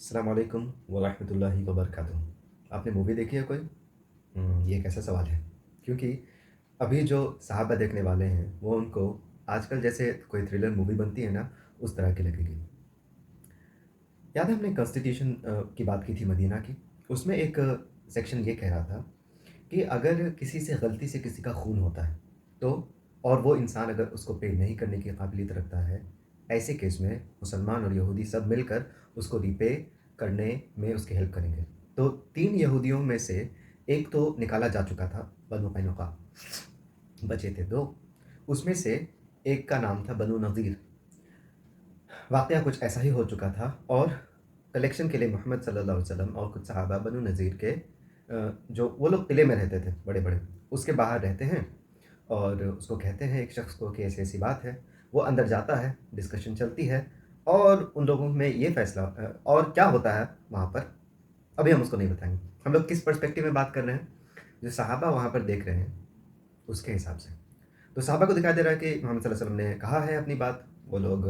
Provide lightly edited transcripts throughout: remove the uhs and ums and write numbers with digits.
अस्सलाम वालेकुम वरहमतुल्लाहि वबरकातुहू। आपने मूवी देखी है कोई? ये कैसा सवाल है? क्योंकि अभी जो साहबा देखने वाले हैं, वो उनको आजकल जैसे कोई थ्रिलर मूवी बनती है ना, उस तरह की लगेगी। याद है हमने कॉन्स्टिट्यूशन की बात की थी मदीना की। उसमें एक सेक्शन ये कह रहा था कि अगर किसी से गलती से किसी का खून होता है, तो और वो इंसान अगर उसको पे नहीं करने की काबिलियत रखता है, ऐसे केस में मुसलमान और यहूदी सब मिलकर उसको रिपे करने में उसकी हेल्प करेंगे। तो 3 यहूदियों में से एक तो निकाला जा चुका था, बनु कैनुका, बचे थे 2। उसमें से एक का नाम था बनु नज़ीर। वाक़या कुछ ऐसा ही हो चुका था और कलेक्शन के लिए मोहम्मद सल्लल्लाहु अलैहि वसल्लम और कुछ सहाबा बनु नज़ीर के जो वो लोग किले में रहते थे बड़े-बड़े, उसके बाहर रहते हैं और उसको कहते हैं एक शख्स को कि ऐसी-ऐसी बात है। वो अंदर जाता है, डिस्कशन चलती है और उन लोगों में ये फ़ैसला और क्या होता है वहाँ पर, अभी हम उसको नहीं बताएँगे। हम लोग किस पर्सपेक्टिव में बात कर रहे हैं, जो सहाबा वहाँ पर देख रहे हैं, उसके हिसाब से। तो सहाबा को दिखाई दे रहा है कि मोहम्मद सल्लल्लाहु अलैहि वसल्लम ने कहा है अपनी बात, वो लोग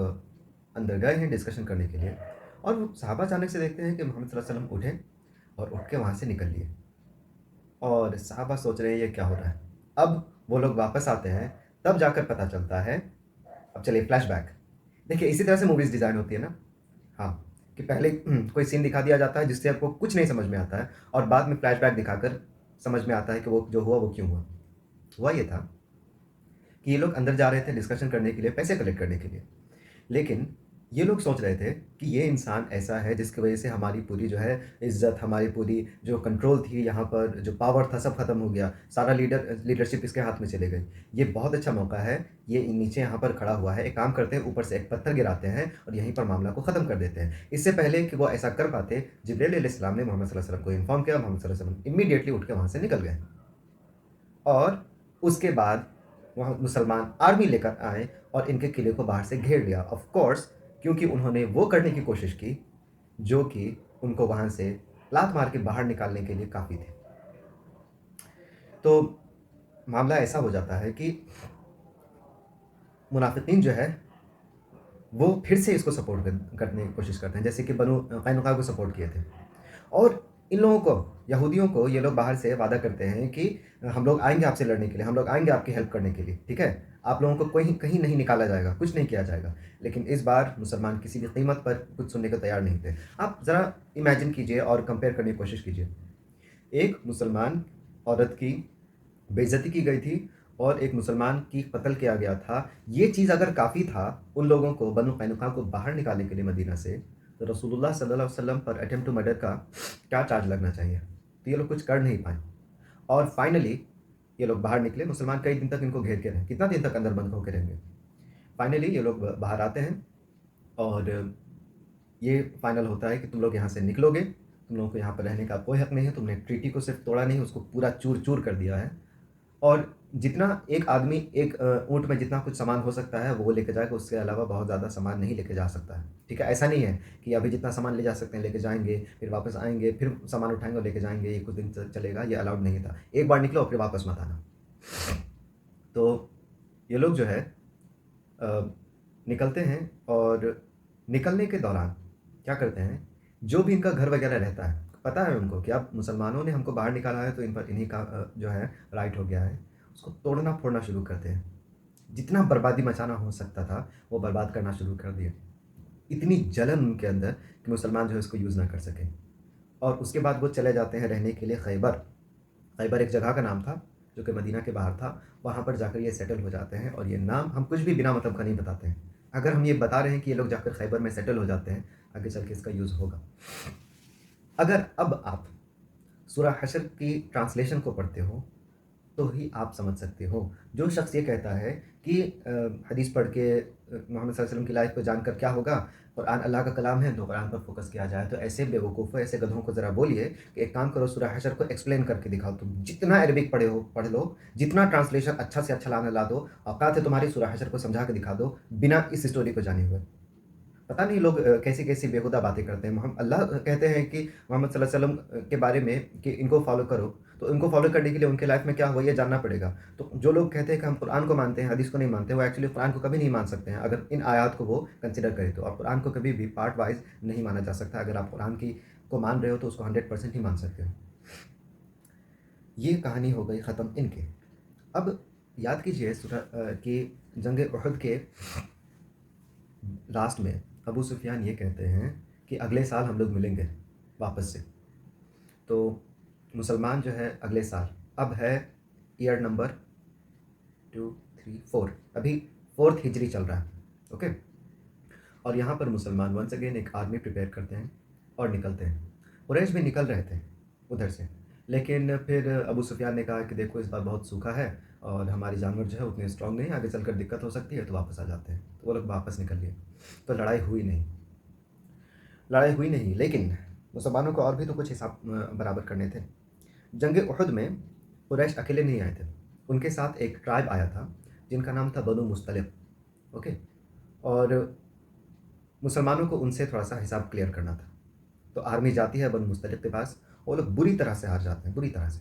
अंदर गए हैं डिस्कशन करने के लिए और वो सहाबा अचानक से देखते हैं कि मोहम्मद सल्लल्लाहु अलैहि वसल्लम उठे और उठ के वहाँ से निकल लिए और सहाबा सोच रहे हैं ये क्या हो रहा है। अब वो लोग वापस आते हैं, तब जाकर पता चलता है। अब चलिए फ्लैशबैक। देखिए इसी तरह से मूवीज़ डिज़ाइन होती है ना। हाँ, कि पहले कोई सीन दिखा दिया जाता है जिससे आपको कुछ नहीं समझ में आता है और बाद में फ्लैशबैक दिखाकर समझ में आता है कि वो जो हुआ वो क्यों हुआ। हुआ ये था कि ये लोग अंदर जा रहे थे डिस्कशन करने के लिए, पैसे कलेक्ट करने के लिए। लेकिन ये लोग सोच रहे थे कि ये इंसान ऐसा है जिसकी वज़ह से हमारी पूरी जो है इज़्ज़त, हमारी पूरी जो कंट्रोल थी यहाँ पर, जो पावर था सब ख़त्म हो गया। सारा लीडरशिप इसके हाथ में चली गई। ये बहुत अच्छा मौका है, ये नीचे यहाँ पर खड़ा हुआ है, एक काम करते हैं ऊपर से एक पत्थर गिराते हैं और यहीं पर मामला को ख़त्म कर देते हैं। इससे पहले कि वो ऐसा कर पाते, जिब्रील अलैहिस्सलाम ने मोहम्मद सल्लल्लाहु अलैहि वसल्लम को इन्फॉर्म किया, मोहम्मद सल्लल्लाहु अलैहि वसल्लम इमीडिएटली उठ के वहाँ से निकल गए। और उसके बाद वहाँ मुसलमान आर्मी लेकर आए और इनके किले को बाहर से घेर लिया। ऑफ़ कोर्स क्योंकि उन्होंने वो करने की कोशिश की, जो कि उनको वहाँ से लात मार के बाहर निकालने के लिए काफ़ी थी। तो मामला ऐसा हो जाता है कि मुनाफ़िकीन जो है, वो फिर से इसको सपोर्ट करने की कोशिश करते हैं, जैसे कि बनु कैनुका को सपोर्ट किए थे। और इन लोगों को, यहूदियों को ये लोग बाहर से वादा करते हैं कि हम लोग आएँगे आपसे लड़ने के लिए, हम लोग आएँगे आपकी हेल्प करने के लिए, ठीक है? आप लोगों को कहीं कहीं नहीं निकाला जाएगा, कुछ नहीं किया जाएगा। लेकिन इस बार मुसलमान किसी भी कीमत पर कुछ सुनने को तैयार नहीं थे। आप ज़रा इमेजिन कीजिए और कंपेयर करने की कोशिश कीजिए। एक मुसलमान औरत की बेइज़्ज़ती की गई थी और एक मुसलमान की कत्ल किया गया था। ये चीज़ अगर काफ़ी था उन लोगों को, बनु कैनुका को बाहर निकालने के लिए मदीना से, तो रसूलुल्लाह सल्लल्लाहु अलैहि वसल्लम पर अटेम्प्ट टू मर्डर का क्या चार्ज लगना चाहिए? तो ये लोग कुछ कर नहीं पाए और फाइनली ये लोग बाहर निकले। मुसलमान कई दिन तक इनको घेर के रहे। कितना दिन तक अंदर बंद होके रहेंगे? फाइनली ये लोग बाहर आते हैं और ये फाइनल होता है कि तुम लोग यहाँ से निकलोगे, तुम लोगों को यहाँ पर रहने का कोई हक नहीं है। तुमने ट्रीटी को सिर्फ़ तोड़ा नहीं, उसको पूरा चूर-चूर कर दिया है। और जितना एक आदमी एक ऊँट में जितना कुछ सामान हो सकता है वो लेके जाएगा, उसके अलावा बहुत ज़्यादा सामान नहीं लेके जा सकता है। ठीक है? ऐसा नहीं है कि अभी जितना सामान ले जा सकते हैं लेके जाएँगे, फिर वापस आएँगे, फिर सामान उठाएँगे और लेके जाएँगे, ये कुछ दिन चलेगा, ये अलाउड नहीं था। एक बार निकलो और फिर वापस मत आना। तो ये लोग जो है अ, निकलते हैं और निकलने के दौरान क्या करते हैं, जो भी इनका घर वगैरह रहता है, पता है उनको कि अब मुसलमानों ने हमको बाहर निकाला है तो इन पर इन्हीं का जो है राइट हो गया है। उसको तोड़ना-फोड़ना शुरू करते हैं। जितना बर्बादी मचाना हो सकता था, वो बर्बाद करना शुरू कर दिए। इतनी जलन उनके अंदर कि मुसलमान जो है इसको यूज़ ना कर सकें। और उसके बाद वो चले जाते हैं रहने के लिए खैबर। खैबर एक जगह का नाम था, जो कि मदीना के बाहर था। वहाँ पर जाकर ये सेटल हो जाते हैं और ये नाम हम कुछ भी बिना मतलब का नहीं बताते हैं। अगर हम ये बता रहे हैं कि ये लोग जाकर खैबर में सेटल हो जाते हैं, आगे चल के इसका यूज़ होगा। अगर अब आप सूरह हशर की ट्रांसलेशन को पढ़ते हो, तो ही आप समझ सकते हो। जो शख्स ये कहता है कि हदीस पढ़ के मोहम्मद सल्लल्लाहु अलैहि वसल्लम की लाइफ़ को जानकर क्या होगा, कुरान अल्लाह का कलाम है, तो कुरान पर फ़ोकस किया जाए। तो ऐसे बेवकूफ़ों, ऐसे गधों को ज़रा बोलिए कि एक काम करो, सूरह हशर को एक्सप्लेन करके दिखाओ तुम। जितना अरबिक पढ़े हो, पढ़ लो, जितना ट्रांसलेशन अच्छा से अच्छा लाना ला दो, औकात है तुम्हारी, सूरह हशर को समझा के दिखा दो, बिना इस स्टोरी को जाने हुए। पता नहीं लोग कैसी-कैसी बेहुदा बातें करते हैं। अल्लाह कहते हैं कि मोहम्मद सल्लल्लाहु अलैहि वसल्लम के बारे में कि इनको फ़ॉलो करो, तो इनको फ़ॉलो करने के लिए उनके लाइफ़ में क्या हुआ ये जानना पड़ेगा। तो जो लोग कहते हैं कि हम कुरान को मानते हैं, हदीस को नहीं मानते, वो एक्चुअली कुरान को कभी नहीं मान सकते हैं, अगर इन आयात को वो कंसीडर करें तो। और कुरान को कभी भी पार्ट वाइज़ नहीं माना जा सकता। अगर आप कुरान की को मान रहे हो तो उसको 100% ही मान सकते हो। ये कहानी हो गई ख़त्म इनकी। अब याद कीजिए कि जंग उहद के लास्ट में अबू सुफियान ये कहते हैं कि अगले साल हम लोग मिलेंगे वापस से। तो मुसलमान जो है अगले साल, अब है ईयर नंबर 2, 3, 4, अभी 4th हिजरी चल रहा है, ओके। और यहाँ पर मुसलमान वंस अगेन एक आर्मी प्रिपेयर करते हैं और निकलते हैं। कुरैश भी निकल रहे थे उधर से, लेकिन फिर अबू सुफियान ने कहा कि देखो इस बार बहुत सूखा है और हमारी जानवर जो है उतने स्ट्रॉन्ग नहीं है, आगे चलकर दिक्कत हो सकती है, तो वापस आ जाते हैं। तो वो लोग वापस निकल लिए। तो लड़ाई हुई नहीं, लेकिन मुसलमानों को और भी तो कुछ हिसाब बराबर करने थे। जंग उहद में कुरैश अकेले नहीं आए थे, उनके साथ एक ट्राइब आया था जिनका नाम था बनु मुस्तलिक, ओके। और मुसलमानों को उनसे थोड़ा सा हिसाब क्लियर करना था। तो आर्मी जाती है बनु मुस्तलिक के पास, वो लोग बुरी तरह से हार जाते हैं, बुरी तरह से।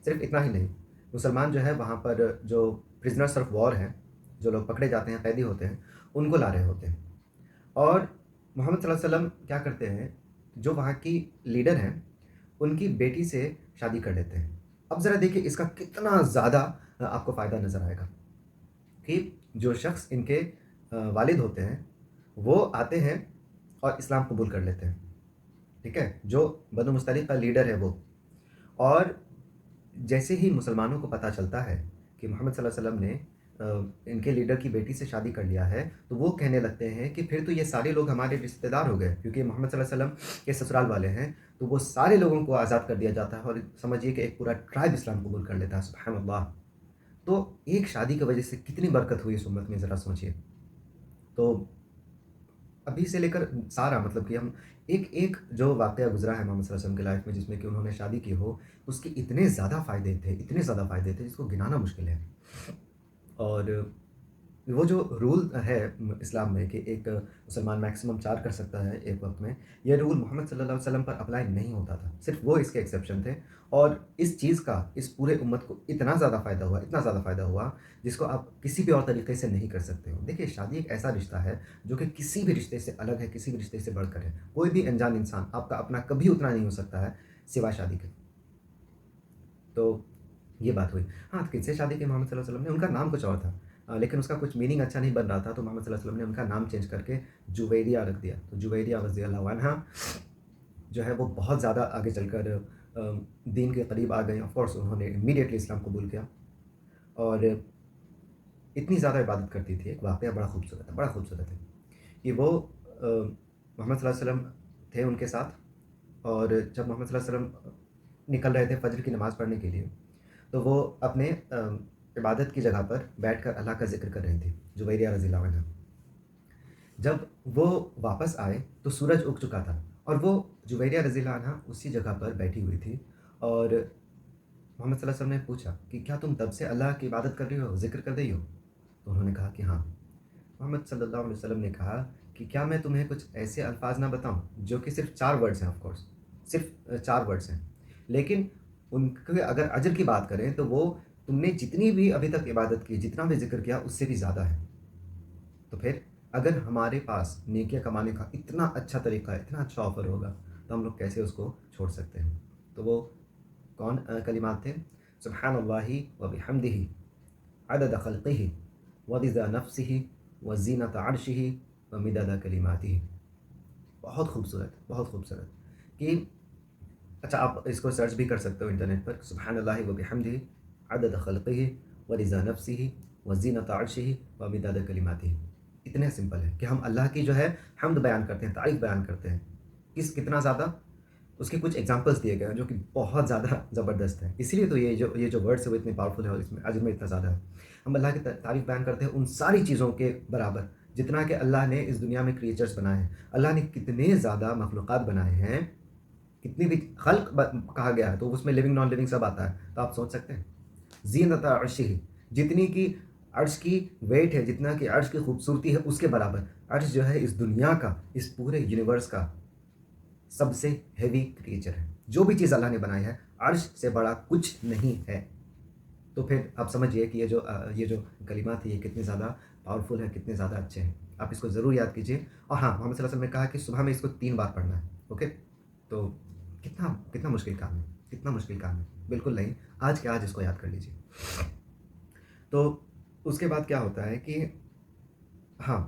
सिर्फ इतना ही नहीं, मुसलमान जो है वहाँ पर जो प्रिजनर्स ऑफ वॉर हैं, जो लोग पकड़े जाते हैं, कैदी होते हैं, उनको ला रहे होते हैं। और मोहम्मद सल्लल्लाहु अलैहि वसल्लम क्या करते हैं, जो वहाँ की लीडर हैं उनकी बेटी से शादी कर लेते हैं। अब ज़रा देखिए इसका कितना ज़्यादा आपको फ़ायदा नज़र आएगा कि जो शख्स इनके वालिद होते हैं वो आते हैं और इस्लाम कबूल कर लेते हैं, ठीक है? जो बनु मुस्तलिक का लीडर है वो। और जैसे ही मुसलमानों को पता चलता है कि मोहम्मद सल्लल्लाहु अलैहि वसल्लम ने इनके लीडर की बेटी से शादी कर लिया है, तो वो कहने लगते हैं कि फिर तो ये सारे लोग हमारे रिश्तेदार हो गए, क्योंकि मोहम्मद सल्लल्लाहु अलैहि वसल्लम के ससुराल वाले हैं। तो वो सारे लोगों को आज़ाद कर दिया जाता है और समझिए कि एक पूरा ट्राइब इस्लाम कबूल कर लेता है। सुभान अल्लाह! तो एक शादी की वजह से कितनी बरकत हुई इस उम्मत में, ज़रा सोचिए। तो अभी से लेकर सारा मतलब कि हम एक-एक जो वाक़या गुज़रा है मोहम्मद सल्लल्लाहु अलैहि वसल्लम की लाइफ़ में जिसमें कि उन्होंने शादी की हो, उसके इतने ज़्यादा फ़ायदे थे, इतने ज़्यादा फ़ायदे थे जिसको गिनाना मुश्किल है। और वो जो रूल है इस्लाम में कि एक मुसलमान मैक्सिमम 4 कर सकता है एक वक़्त में, ये रूल मोहम्मद सल्लल्लाहु अलैहि वसल्लम पर अप्लाई नहीं होता था। सिर्फ़ वो इसके एक्सेप्शन थे। और इस चीज़ का इस पूरे उम्मत को इतना ज़्यादा फ़ायदा हुआ, इतना ज़्यादा फ़ायदा हुआ, जिसको आप किसी भी और तरीके से नहीं कर सकते हो। देखिए शादी एक ऐसा रिश्ता है जो कि किसी भी रिश्ते से अलग है, किसी भी रिश्ते से बढ़कर है। कोई भी अनजान इंसान आपका अपना कभी उतना नहीं हो सकता है, सिवाय शादी के। तो ये बात हुई। हाँ, तो किससे शादी की मोहम्मद सल्लल्लाहु अलैहि वसल्लम ने? उनका नाम कुछ और था, लेकिन उसका कुछ मीनिंग अच्छा नहीं बन रहा था, तो मोहम्मद सल्लल्लाहु अलैहि वसल्लम ने उनका नाम चेंज करके जुवैरिया रख दिया। तो जुवैरिया रज़ियल्लाहु अन्हा जो है वो बहुत ज़्यादा आगे चलकर दीन के करीब आ गईं। ऑफ़ कोर्स उन्होंने इमीडिएटली इस्लाम कबूल किया और इतनी ज़्यादा इबादत करती थी। एक वाक़या बड़ा खूबसूरत है, बड़ा खूबसूरत है कि वो मोहम्मद सल्लल्लाहु अलैहि वसल्लम थे उनके साथ। और जब मोहम्मद सल्लल्लाहु अलैहि वसल्लम निकल रहे थे फ़ज्र की नमाज़ पढ़ने के लिए, तो वो अपने इबादत की जगह पर बैठकर अल्लाह का ज़िक्र कर रही थी, जुवैरिया रज़ियल्लाहु अन्हा। जब वो वापस आए, तो सूरज उग चुका था और वो जुवैरिया रज़ियल्लाहु अन्हा उसी जगह पर बैठी हुई थी। और मोहम्मद सल्लल्लाहु अलैहि वसल्लम ने पूछा कि क्या तुम तब से अल्लाह की इबादत कर रही हो, ज़िक्र कर रही हो? तो उन्होंने कहा कि हाँ। मोहम्मद सल्लल्लाहु अलैहि वसल्लम ने कहा कि क्या मैं तुम्हें कुछ ऐसे अल्फ़ाज़ ना बताऊँ, जो कि सिर्फ़ 4 वर्ड्स हैं, ऑफ़ कोर्स, सिर्फ़ 4 वर्ड्स हैं। लेकिन उनके अगर अजर की बात करें तो वो तुमने जितनी भी अभी तक इबादत की, जितना भी ज़िक्र किया उससे भी ज़्यादा है। तो फिर अगर हमारे पास नेकियां कमाने का इतना अच्छा तरीका है, इतना अच्छा ऑफ़र होगा, तो हम लोग कैसे उसको छोड़ सकते हैं? तो वो कौन कलिमात थे? सुब्हानल्लाहि व बिहम्दिही अदद खल्क़िही व रिज़ा नफ्सिही व ज़ीनत अर्शिही व मिदद कलिमातिही। बहुत खूबसूरत, बहुत खूबसूरत कि अच्छा आप इसको सर्च भी कर सकते हो इंटरनेट पर, सुब्हानल्लाहि व बिहम्दिही अदद खल्क़िही व रिज़ा नफ्सिही व ज़ीनत अर्शिही व मिदद कलिमातिही। इतने सिंपल है कि हम अल्लाह की जो है हम्द बयान करते हैं, तारीफ़ बयान करते हैं। कितना ज़्यादा? उसके कुछ एग्ज़ाम्पल्स दिए गए हैं जो कि बहुत ज़्यादा ज़बरदस्त हैं। इसीलिए तो ये जो वर्ड्स है वो इतने पावरफुल है और इसमें अजर में इतना ज़्यादा है। हम अल्लाह की तारीफ़ बयान करते हैं उन सारी चीज़ों के बराबर, जितना कि अल्लाह ने इस दुनिया में क्रिएचर्स बनाए हैं। अल्लाह ने कितने ज़्यादा मखलूक़ात बनाए हैं, कितनी भी ख़ल्क़ कहा गया है तो उसमें लिविंग नॉन लिविंग सब आता है। तो आप सोच सकते हैं। ज़ीनत अर्शिही, जितनी की अर्श की वेट है, जितना कि अर्श की खूबसूरती है उसके बराबर। अर्श जो है इस दुनिया का, इस पूरे यूनिवर्स का सबसे हेवी क्रिएचर है। जो भी चीज़ अल्लाह ने बनाई है, अर्श से बड़ा कुछ नहीं है। तो फिर आप समझिए कि ये जो कलिमात है ये कितने ज़्यादा पावरफुल है, कितने ज़्यादा अच्छे हैं। आप इसको ज़रूर याद कीजिए। और हाँ, मोहम्मद सल्लल्लाहु अलैहि वसल्लम ने कहा कि सुबह में इसको 3 बार पढ़ना है, ओके? तो कितना कितना मुश्किल काम है, कितना मुश्किल काम है। बिल्कुल नहीं, आज के आज इसको याद कर लीजिए। तो उसके बाद क्या होता है कि हाँ,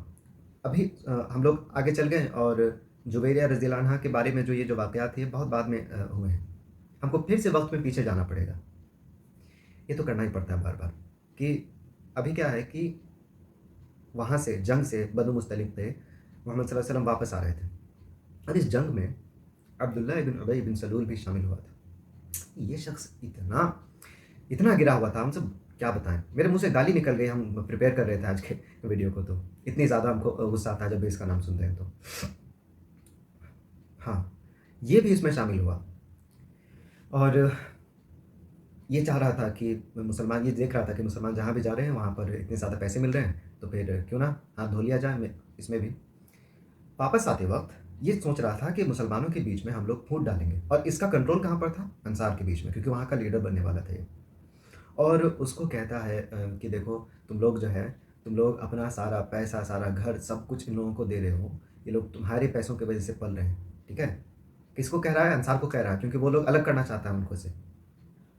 अभी हम लोग आगे चल गए और जुबैरिया रज़ियल्लाहु अन्हा के बारे में जो ये जो वाक़यात थे, ये बहुत बाद में हुए हैं। हमको फिर से वक़्त में पीछे जाना पड़ेगा। ये तो करना ही पड़ता है बार-बार कि अभी क्या है कि वहाँ से जंग से बनु मुस्तलिक पे मोहम्मद सल्लल्लाहु अलैहि वसल्लम वापस आ रहे थे और इस जंग में अब्दुल्लाह इब्न उबई बिन सलूल भी शामिल हुआ था। ये शख्स इतना इतना गिरा हुआ था, हम सब क्या बताएँ। मेरे मुँह से गाली निकल गई, हम प्रिपेयर कर रहे थे आज के वीडियो को, तो इतनी ज़्यादा हमको गुस्सा आता है जब भी इसका नाम सुनते हैं तो। हाँ, ये भी इसमें शामिल हुआ और ये चाह रहा था कि मुसलमान, ये देख रहा था कि मुसलमान जहाँ भी जा रहे हैं वहाँ पर इतने ज़्यादा पैसे मिल रहे हैं, तो फिर क्यों ना हाथ धो लिया जाए में इसमें भी। वापस आते वक़्त ये सोच रहा था कि मुसलमानों के बीच में हम लोग फूट डालेंगे और इसका कंट्रोल कहाँ पर था? अंसार के बीच में, क्योंकि वहाँ का लीडर बनने वाला था ये। और उसको कहता है कि देखो तुम लोग जो है, तुम लोग अपना सारा पैसा, सारा घर, सब कुछ इन लोगों को दे रहे हो। ये लोग तुम्हारे पैसों की वज़ह से पल रहे हैं, ठीक है? किसको कह रहा है? अंसार को कह रहा है, क्योंकि वो लोग अलग करना चाहता है उनको से।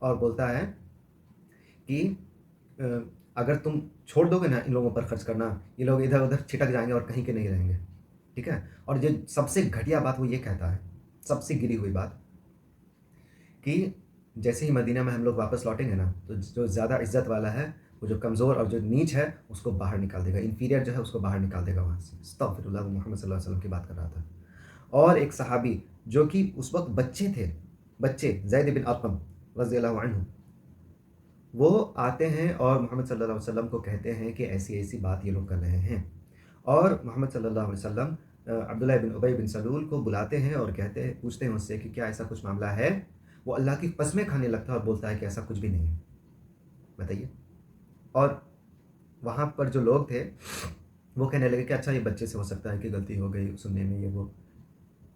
और बोलता है कि अ, अगर तुम छोड़ दोगे ना इन लोगों पर खर्च करना, ये लोग इधर-उधर छिटक जाएँगे और कहीं के नहीं रहेंगे, ठीक है? और ये सबसे घटिया बात वो ये कहता है, सबसे गिरी हुई बात, कि जैसे ही मदीना में हम लोग वापस लौटेंगे ना, तो जो ज़्यादा इज़्ज़त वाला है, वो जो कमज़ोर और जो नीच है, उसको बाहर निकाल देगा, इन्फीरियर जो है उसको बाहर निकाल देगा वहाँ से। अस्तग़फ़िरुल्लाह, वो मोहम्मद सल्लल्लाहु अलैहि वसल्लम की बात कर रहा था। और एक सहाबी जो कि उस वक़्त बच्चे थे, बच्चे ज़ैद बिन अरक़म रज़ियल्लाहु अन्हु, वो आते हैं और मोहम्मद सल्लल्लाहु अलैहि वसल्लम को कहते हैं कि ऐसी-ऐसी बात ये लोग कर रहे हैं। और मोहम्मद सल्लल्लाहु अलैहि वसल्लम अब्दुल्लाह बिन उबई बिन सलूल को बुलाते हैं और कहते हैं, पूछते हैं उससे कि क्या ऐसा कुछ मामला है? वो अल्लाह की कसमें खाने लगता है और बोलता है कि ऐसा कुछ भी नहीं है। बताइए। और वहाँ पर जो लोग थे, वो कहने लगे कि अच्छा ये बच्चे से हो सकता है कि गलती हो गई सुनने में ये वो।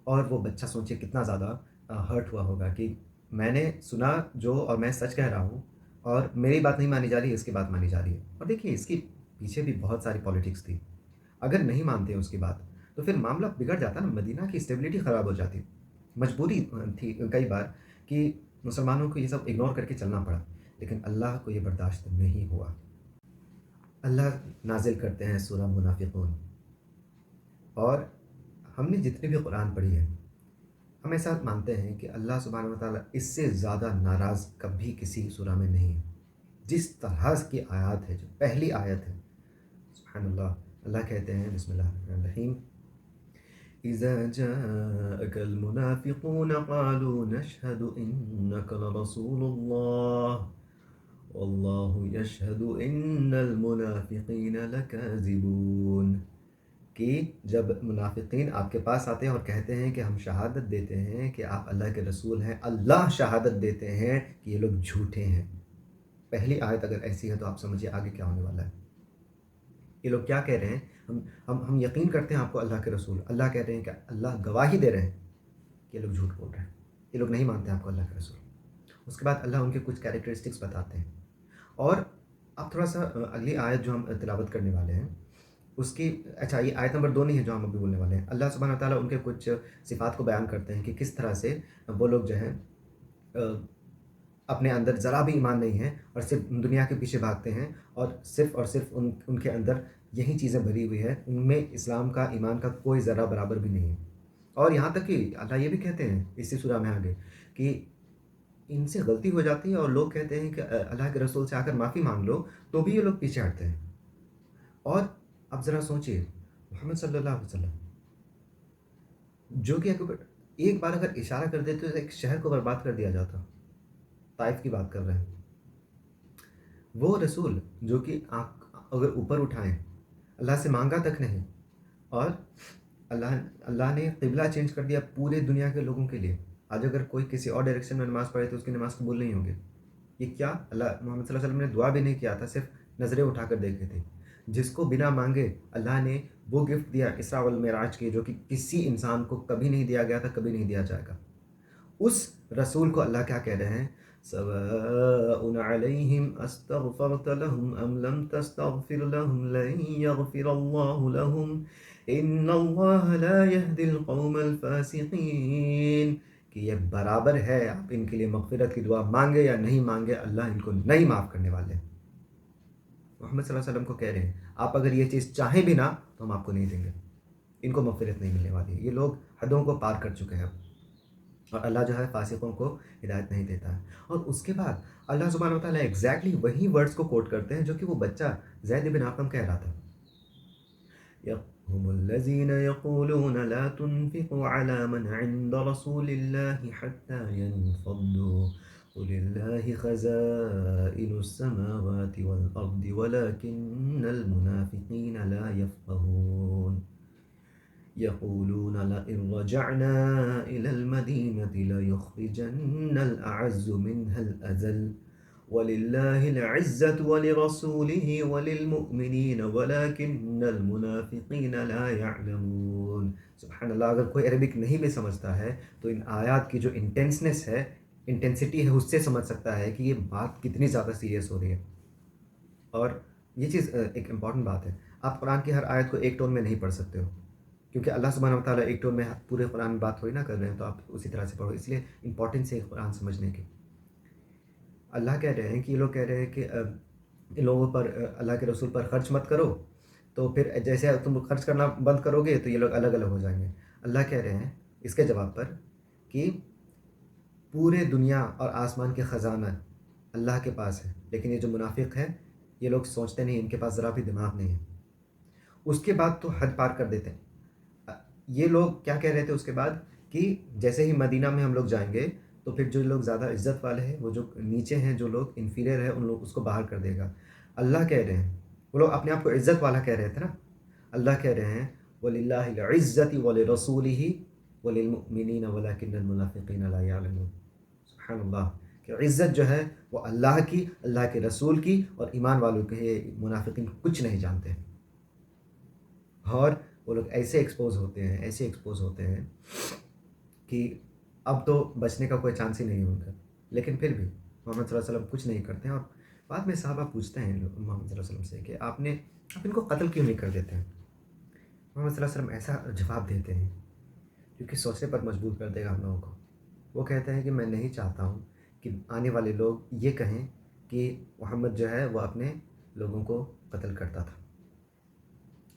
और वो बच्चा सोचिए कितना ज़्यादा हर्ट हुआ होगा कि मैंने सुना जो, और मैं सच कह रहा हूँ और मेरी बात नहीं मानी जा रही है, इसकी बात मानी जा रही है। और देखिए इसके पीछे भी बहुत सारी पॉलिटिक्स थी। अगर नहीं मानते उसकी बात, तो फिर मामला बिगड़ जाता ना, मदीना की स्टेबिलिटी ख़राब हो जाती। मजबूरी थी कई बार कि मुसलमानों को ये सब इग्नोर करके चलना पड़ा, लेकिन अल्लाह को ये बर्दाश्त नहीं हुआ। अल्लाह नाज़िल करते हैं सूरह मुनाफ़िक़ून। और हमने जितनी भी कुरान पढ़ी है, हम ऐसा मानते हैं कि अल्लाह सुब्हानहू व तआला इससे ज़्यादा नाराज़ कभी किसी सूरा में नहीं है। जिस तरह की आयत है, जो पहली आयत है, सुब्हानल्लाह, अल्लाह कहते हैं बिस्मिल्लाहिर्रहमानिर्रहीम, इज़ा जाअकल मुनाफ़िक़ून क़ालू नशहदु इन्नका लरसूलुल्लाह वल्लाहु यशहदु इन्नल मुनाफ़िक़ीन लकाज़िबून। कि जब मुनाफ़िक़ीन आपके पास आते हैं और कहते हैं कि हम शहादत देते हैं कि आप अल्लाह के रसूल हैं, अल्लाह शहादत देते हैं कि ये लोग झूठे हैं। पहली आयत अगर ऐसी है तो आप समझिए आगे क्या होने वाला है। ये लोग क्या कह रहे हैं? हम यकीन करते हैं आपको अल्लाह के रसूल। अल्लाह कह रहे हैं कि अल्लाह गवाही दे रहे हैं कि ये लोग झूठ बोल रहे हैं। ये लोग नहीं मानते आपको अल्लाह के रसूल। उसके बाद अल्लाह उनके कुछ कैरेक्टरिस्टिक्स बताते हैं। और अब थोड़ा-सा अगली आयत जो हम तिलावत करने वाले हैं, उसकी, अच्छा ये आयत नंबर 2 नहीं है जो हम अभी बोलने वाले हैं। अल्लाह सुब्हानहू व तआला उनके कुछ सिफ़ात को बयान करते हैं कि किस तरह से वो लोग जो हैं अ, अपने अंदर ज़रा भी ईमान नहीं है और सिर्फ़ दुनिया के पीछे भागते हैं और सिर्फ़ उनके अंदर यही चीज़ें भरी हुई है, उनमें इस्लाम का, ईमान का कोई ज़रा बराबर भी नहीं है। और यहाँ तक कि अल्लाह ये भी कहते हैं इसी सूरह में आगे कि इनसे गलती हो जाती है और लोग कहते हैं कि अल्लाह के रसूल से आकर माफ़ी माँग लो, तो भी ये लोग पीछे हटते हैं। और अब ज़रा सोचिए, मोहम्मद सल्लल्लाहु अलैहि वसल्लम, जो कि अगर एक बार अगर इशारा कर देते तो एक शहर को बर्बाद कर दिया जाता। ताइफ की बात कर रहे हैं। वो रसूल जो कि आँख अगर ऊपर उठाएँ, अल्लाह से माँगा तक नहीं, और अल्लाह अल्लाह ने क़िबला चेंज कर दिया पूरे दुनिया के लोगों के लिए। आज अगर कोई किसी और डायरेक्शन में नमाज़ पढ़े तो उसकी नमाज़ कबूल नहीं होगी। ये क्या? अल्लाह, मोहम्मद सल्लल्लाहु अलैहि वसल्लम ने दुआ भी नहीं किया था, सिर्फ़ नज़रें उठाकर देखे थे। جس کو بنا مانگے اللہ نے وہ گفٹ دیا اسراء والمعراج کی جو کہ کسی انسان کو کبھی نہیں دیا گیا تھا، کبھی نہیں دیا جائے گا۔ اس رسول کو اللہ کیا کہہ رہے ہیں؟ سواء علیہم استغفرت لہم ام لم تستغفر لہم لن یغفر اللہ لہم ان اللہ لا یہدی القوم الفاسقین، کہ یہ برابر ہے آپ ان کے لیے مغفرت کی دعا مانگے یا نہیں مانگے، اللہ ان کو نہیں معاف کرنے والے۔ محمد صلی اللہ علیہ وسلم کو کہہ رہے ہیں آپ اگر یہ چیز چاہیں بھی نہ تو ہم آپ کو نہیں دیں گے، ان کو مغفرت نہیں ملنے والی ہے، یہ لوگ حدوں کو پار کر چکے ہیں اب، اور اللہ جو ہے فاسقوں کو ہدایت نہیں دیتا ہے۔ اور اس کے بعد اللہ سبحانہ و تعالیٰ ایگزیکٹلی وہی ورڈز کو کوٹ کرتے ہیں جو کہ وہ بچہ زید بن ارقم کہہ رہا تھا، هم الذين يقولون لا تنفقوا على من عند رسول الله حتى ينفضوا قل الله خزائن السماوات والأرض ولكن المنافقين لا يفقهون يقولون لئن رجعنا إلى المدينة ليخرجن الأعز منها الأذل وَلِلَّهِ الْعِزَّةُ وَلِرَسُولِهِ وَلِلْمُؤْمِنِينَ وَلَكِنَّ الْمُنَافِقِينَ لَا يَعْلَمُونَ۔ سبحان اللہ، اگر کوئی عربک نہیں بھی سمجھتا ہے تو ان آیات کی جو انٹینسنس ہے، انٹینسٹی ہے، اس سے سمجھ سکتا ہے کہ یہ بات کتنی زیادہ سیریس ہو رہی ہے۔ اور یہ چیز ایک امپورٹنٹ بات ہے، آپ قرآن کی ہر آیت کو ایک ٹون میں نہیں پڑھ سکتے ہو، کیونکہ اللہ سبحانہ و تعالیٰ ایک ٹون میں پورے قرآن میں بات تھوڑی نہ کر رہے ہیں، تو آپ اسی طرح سے پڑھو، اس لیے امپورٹنس ہے قرآن سمجھنے کی۔ اللہ کہہ رہے ہیں کہ یہ لوگ کہہ رہے ہیں کہ ان لوگوں پر، اللہ کے رسول پر خرچ مت کرو، تو پھر جیسے تم خرچ کرنا بند کرو گے تو یہ لوگ الگ الگ ہو جائیں گے۔ اللہ کہہ رہے ہیں اس کے جواب پر کہ پورے دنیا اور آسمان کے خزانہ اللہ کے پاس ہے، لیکن یہ جو منافق ہے یہ لوگ سوچتے نہیں، ان کے پاس ذرا بھی دماغ نہیں ہے، اس کے بعد تو حد پار کر دیتے ہیں۔ یہ لوگ کیا کہہ رہے تھے اس کے بعد کہ جیسے ہی مدینہ میں ہم لوگ جائیں گے تو پھر جو لوگ زیادہ عزت والے ہیں، وہ جو نیچے ہیں، جو لوگ انفیریئر ہیں، ان لوگ اس کو باہر کر دے گا۔ اللہ کہہ رہے ہیں، وہ لوگ اپنے آپ کو عزت والا کہہ رہے تھے نا، اللہ کہہ رہے ہیں وَلِلَّهِ الْعِزَّةِ وَلِرَسُولِهِ وَلِلْمُؤْمِنِينَ وَلَكِنَّ الْمُنَافِقِينَ لَا يَعْلَمُونَ۔ سبحان اللہ، کہ عزت جو ہے وہ اللہ کی، اللہ کے رسول کی اور ایمان والوں کی ہے، منافقین کچھ نہیں جانتے، اور وہ لوگ ایسے ایکسپوز ہوتے ہیں، ایسے ایکسپوز ہوتے ہیں کہ اب تو بچنے کا کوئی چانس ہی نہیں ہوگا۔ لیکن پھر بھی محمد صلی اللہ علیہ وسلم کچھ نہیں کرتے ہیں، اور بعد میں صحابہ پوچھتے ہیں محمد صلی اللہ علیہ وسلم سے کہ آپ ان کو قتل کیوں نہیں کر دیتے ہیں؟ محمد صلی اللہ علیہ وسلم ایسا جواب دیتے ہیں کیونکہ سوچنے پر مجبور کر دے گا ہم لوگوں کو۔ وہ کہتے ہیں کہ میں نہیں چاہتا ہوں کہ آنے والے لوگ یہ کہیں کہ محمد جو ہے وہ اپنے لوگوں کو قتل کرتا تھا۔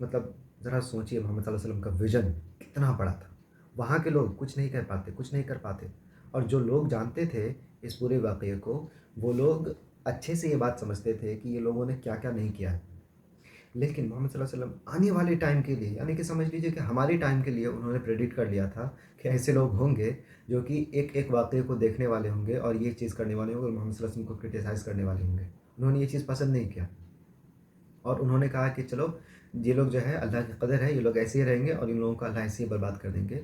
مطلب ذرا سوچئے محمد صلی اللہ علیہ وسلم کا ویژن کتنا بڑا تھا، وہاں کے لوگ کچھ نہیں کہہ پاتے، کچھ نہیں کر پاتے، اور جو لوگ جانتے تھے اس پورے واقعے کو، وہ لوگ اچھے سے یہ بات سمجھتے تھے کہ یہ لوگوں نے کیا کیا نہیں کیا ہے۔ لیکن محمد صلی اللہ علیہ وسلم آنے والے ٹائم کے لیے، یعنی کہ سمجھ لیجئے کہ ہمارے ٹائم کے لیے انہوں نے پریڈکٹ کر لیا تھا کہ ایسے لوگ ہوں گے جو کہ ایک ایک واقعے کو دیکھنے والے ہوں گے اور یہ چیز کرنے والے ہوں گے، اور محمد صلی اللہ علیہ وسلم کو کرٹیسائز کرنے والے ہوں گے۔ انہوں نے یہ چیز پسند نہیں کیا، اور انہوں نے کہا کہ چلو یہ لوگ جو ہے اللہ کی قدر ہے، یہ لوگ ایسے ہی رہیں گے اور ان لوگوں کو اللہ ایسے ہی برباد کر دیں گے،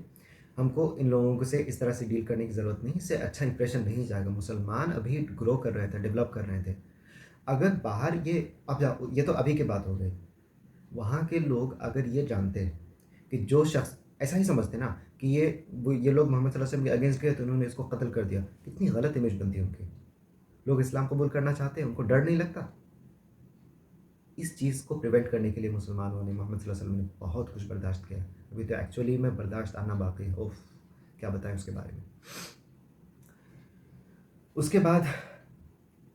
ہم کو ان لوگوں سے اس طرح سے ڈیل کرنے کی ضرورت نہیں، اس سے اچھا امپریشن نہیں جائے گا۔ مسلمان ابھی گرو کر رہے تھے، ڈیولپ کر رہے تھے، اگر باہر یہ تو ابھی کی بات ہو گئی، وہاں کے لوگ اگر یہ جانتے کہ جو شخص ایسا ہی سمجھتے نا کہ یہ لوگ محمد صلی اللہ علیہ وسلم کے اگینسٹ گئے تو انہوں نے اس کو قتل کر دیا، کتنی غلط امیج بنتی ہے ان کی۔ لوگ اسلام قبول کرنا چاہتے ہیں، ان کو ڈر نہیں لگتا۔ اس چیز کو پریونٹ کرنے کے لیے مسلمانوں نے، محمد صلی اللہ علیہ وسلم نے بہت کچھ برداشت کیا، ابھی تو ایکچولی میں برداشت آنا باقی ہے، اوف کیا بتائیں اس کے بارے میں۔ اس کے بعد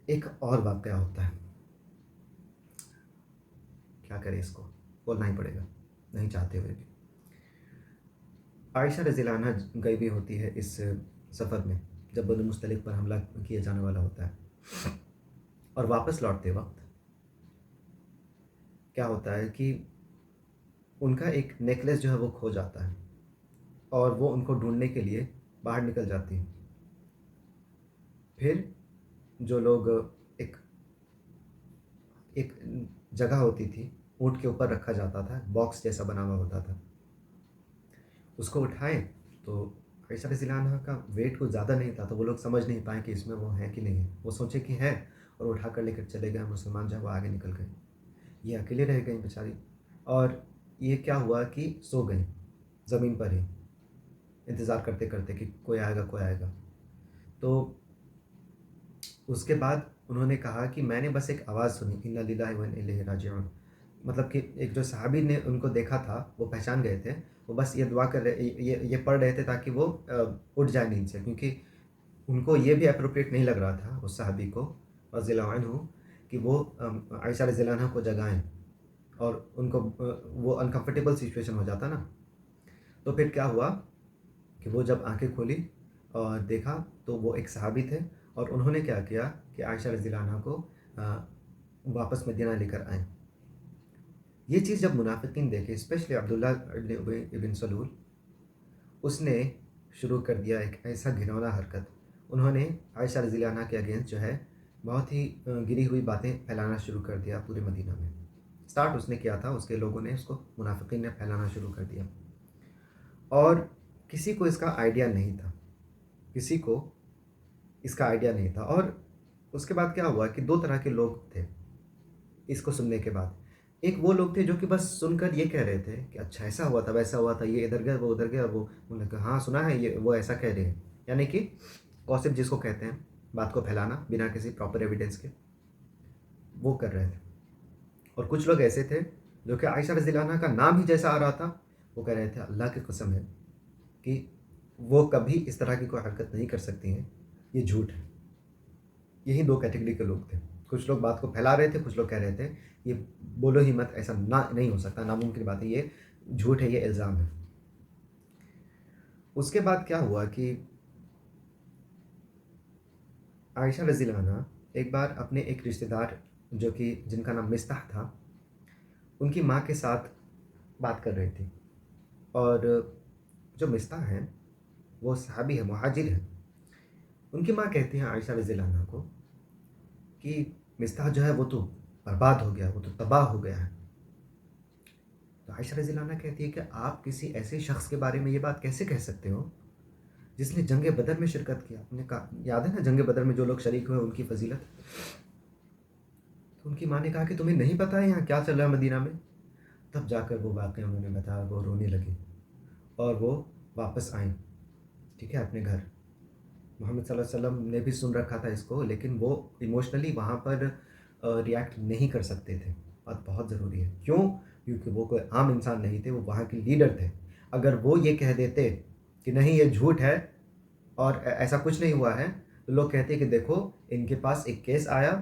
ایک اور واقعہ ہوتا ہے، کیا کرے، اس کو بولنا ہی پڑے گا نہیں چاہتے ہوئے بھی۔ عائشہ رضی اللہ عنہ گئی بھی ہوتی ہے اس سفر میں جب بنو مستلق پر حملہ کیا جانے والا ہوتا ہے، اور واپس لوٹتے وقت کیا ہوتا ہے کہ ان کا ایک نیکلیس جو ہے وہ کھو جاتا ہے، اور وہ ان کو ڈھونڈنے کے لیے باہر نکل جاتی ہیں۔ پھر جو لوگ ایک جگہ ہوتی تھی، اونٹ کے اوپر رکھا جاتا تھا، باکس جیسا بنا ہوا ہوتا تھا، اس کو اٹھائیں تو عائشہ رضی اللہ عنہ کا ویٹ کچھ زیادہ نہیں تھا، تو وہ لوگ سمجھ نہیں پائیں کہ اس میں وہ ہے کہ نہیں ہے، وہ سوچے کہ ہے اور اٹھا کر لے کر چلے گئے، مسلمان جو ہے وہ آگے نکل گئے۔ ये अकेले रह गईं बेचारी। और ये क्या हुआ कि सो गईं ज़मीन पर ही, इंतज़ार करते-करते कि कोई आएगा। तो उसके बाद उन्होंने कहा कि मैंने बस एक आवाज़ सुनी, इन्ना लिल्लाहि व इन्ना इलैहि राजिऊन। मतलब कि एक जो सहाबी ने उनको देखा था, वो पहचान गए थे। वो बस ये दुआ कर रहे ये पढ़ रहे थे ताकि वो उठ जाएँ नींद से, क्योंकि उनको ये भी एप्रोप्रिएट नहीं लग रहा था उस सहाबी को रज़ियल्लाहु अन्हु कि वो आयशा रज़ियल्लाहु अन्हा को जगाएँ, और उनको वो अनकम्फ़र्टेबल सिचुएशन हो जाता ना। तो फिर क्या हुआ कि वो जब आँखें खोली और देखा, तो वो एक सहाबी थे, और उन्होंने क्या किया कि आयशा रज़ियल्लाहु अन्हा को वापस मदीना लेकर आए। ये चीज़ जब मुनाफ़िकीन देखे, स्पेशली अब्दुल्लाह इब्न उबय इब्न सलूल, उसने शुरू कर दिया एक ऐसा घिनौना हरकत। उन्होंने आयशा रज़ियल्लाहु अन्हा के अगेंस्ट जो है बहुत ही गिरी हुई बातें फैलाना शुरू कर दिया पूरे मदीना में। स्टार्ट उसने किया था, उसके लोगों ने उसको, मुनाफ़िकीन ने फैलाना शुरू कर दिया। और किसी को इसका आइडिया नहीं था, किसी को इसका आइडिया नहीं था। और उसके बाद क्या हुआ कि 2 तरह के लोग थे इसको सुनने के बाद। एक वो लोग थे जो कि बस सुनकर ये कह रहे थे कि अच्छा ऐसा हुआ था, वैसा हुआ था, ये इधर गया, वो उधर गया, वो उन्होंने कहा हाँ सुना है, ये वो ऐसा कह रहे हैं। यानी कि गॉसिप जिसको कहते हैं, बात को फैलाना बिना किसी प्रॉपर एविडेंस के, वो कर रहे थे। और कुछ लोग ऐसे थे जो कि आयशा रज़ियल्लाहु अन्हा का नाम ही जैसा आ रहा था, वो कह रहे थे अल्लाह की कसम है कि वो कभी इस तरह की कोई हरकत नहीं कर सकती हैं, ये झूठ है। यही 2 कैटेगरी के लोग थे। कुछ लोग बात को फैला रहे थे, कुछ लोग कह रहे थे ये बोलो ही मत, ऐसा ना नहीं हो सकता, नामुमकिन बात है, ये झूठ है, ये इल्ज़ाम है। उसके बाद क्या हुआ कि आयशा रज़ियल्लाहु अन्हा एक बार अपने एक रिश्तेदार, जो कि जिनका नाम मिस्ताह था, उनकी माँ के साथ बात कर रही थी। और जो मिस्ताह हैं, वो सहाबी है, मुहाजिर हैं। उनकी माँ कहती हैं आयशा रज़ियल्लाहु अन्हा को कि मिस्ताह जो है वो तो बर्बाद हो गया, वो तो तबाह हो गया है। तो आयशा रज़ियल्लाहु अन्हा कहती है कि आप किसी ऐसे शख्स के बारे में ये बात कैसे कह सकते हो जिसने जंग बदर में शिरकत किया? आपने कहा, याद है ना जंग बदर में जो लोग शरीक हुए उनकी फजीलत। तो उनकी माँ ने कहा कि तुम्हें नहीं पता है यहाँ क्या चल रहा है मदीना में? तब जाकर वो वाक़या उन्होंने बताया, वो रोने लगी और वो वापस आईं, ठीक है, अपने घर। मोहम्मद सल्लल्लाहु अलैहि वसल्लम ने भी सुन रखा था इसको, लेकिन वो इमोशनली वहाँ पर रिएक्ट नहीं कर सकते थे। बात बहुत ज़रूरी है। क्यों? क्योंकि वो कोई आम इंसान नहीं थे, वो वहाँ के लीडर थे। अगर वो ये कह देते कि नहीं ये झूठ है और ऐसा कुछ नहीं हुआ है, तो लोग कहते कि देखो इनके पास एक केस आया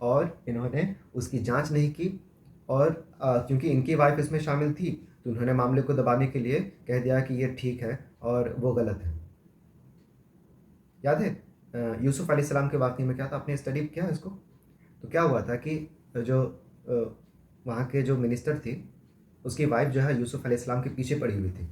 और इन्होंने उसकी जाँच नहीं की, और क्योंकि इनकी वाइफ़ इसमें शामिल थी, तो उन्होंने मामले को दबाने के लिए कह दिया कि ये ठीक है और वो गलत है। याद है यूसुफ़ अलैहिस्सलाम के वाक़ये में क्या था? आपने स्टडी किया है इसको? तो क्या हुआ था कि जो वहाँ के जो मिनिस्टर थी, उसकी वाइफ़ जो है यूसुफ़ अलैहिस्सलाम के पीछे पड़ी हुई थी,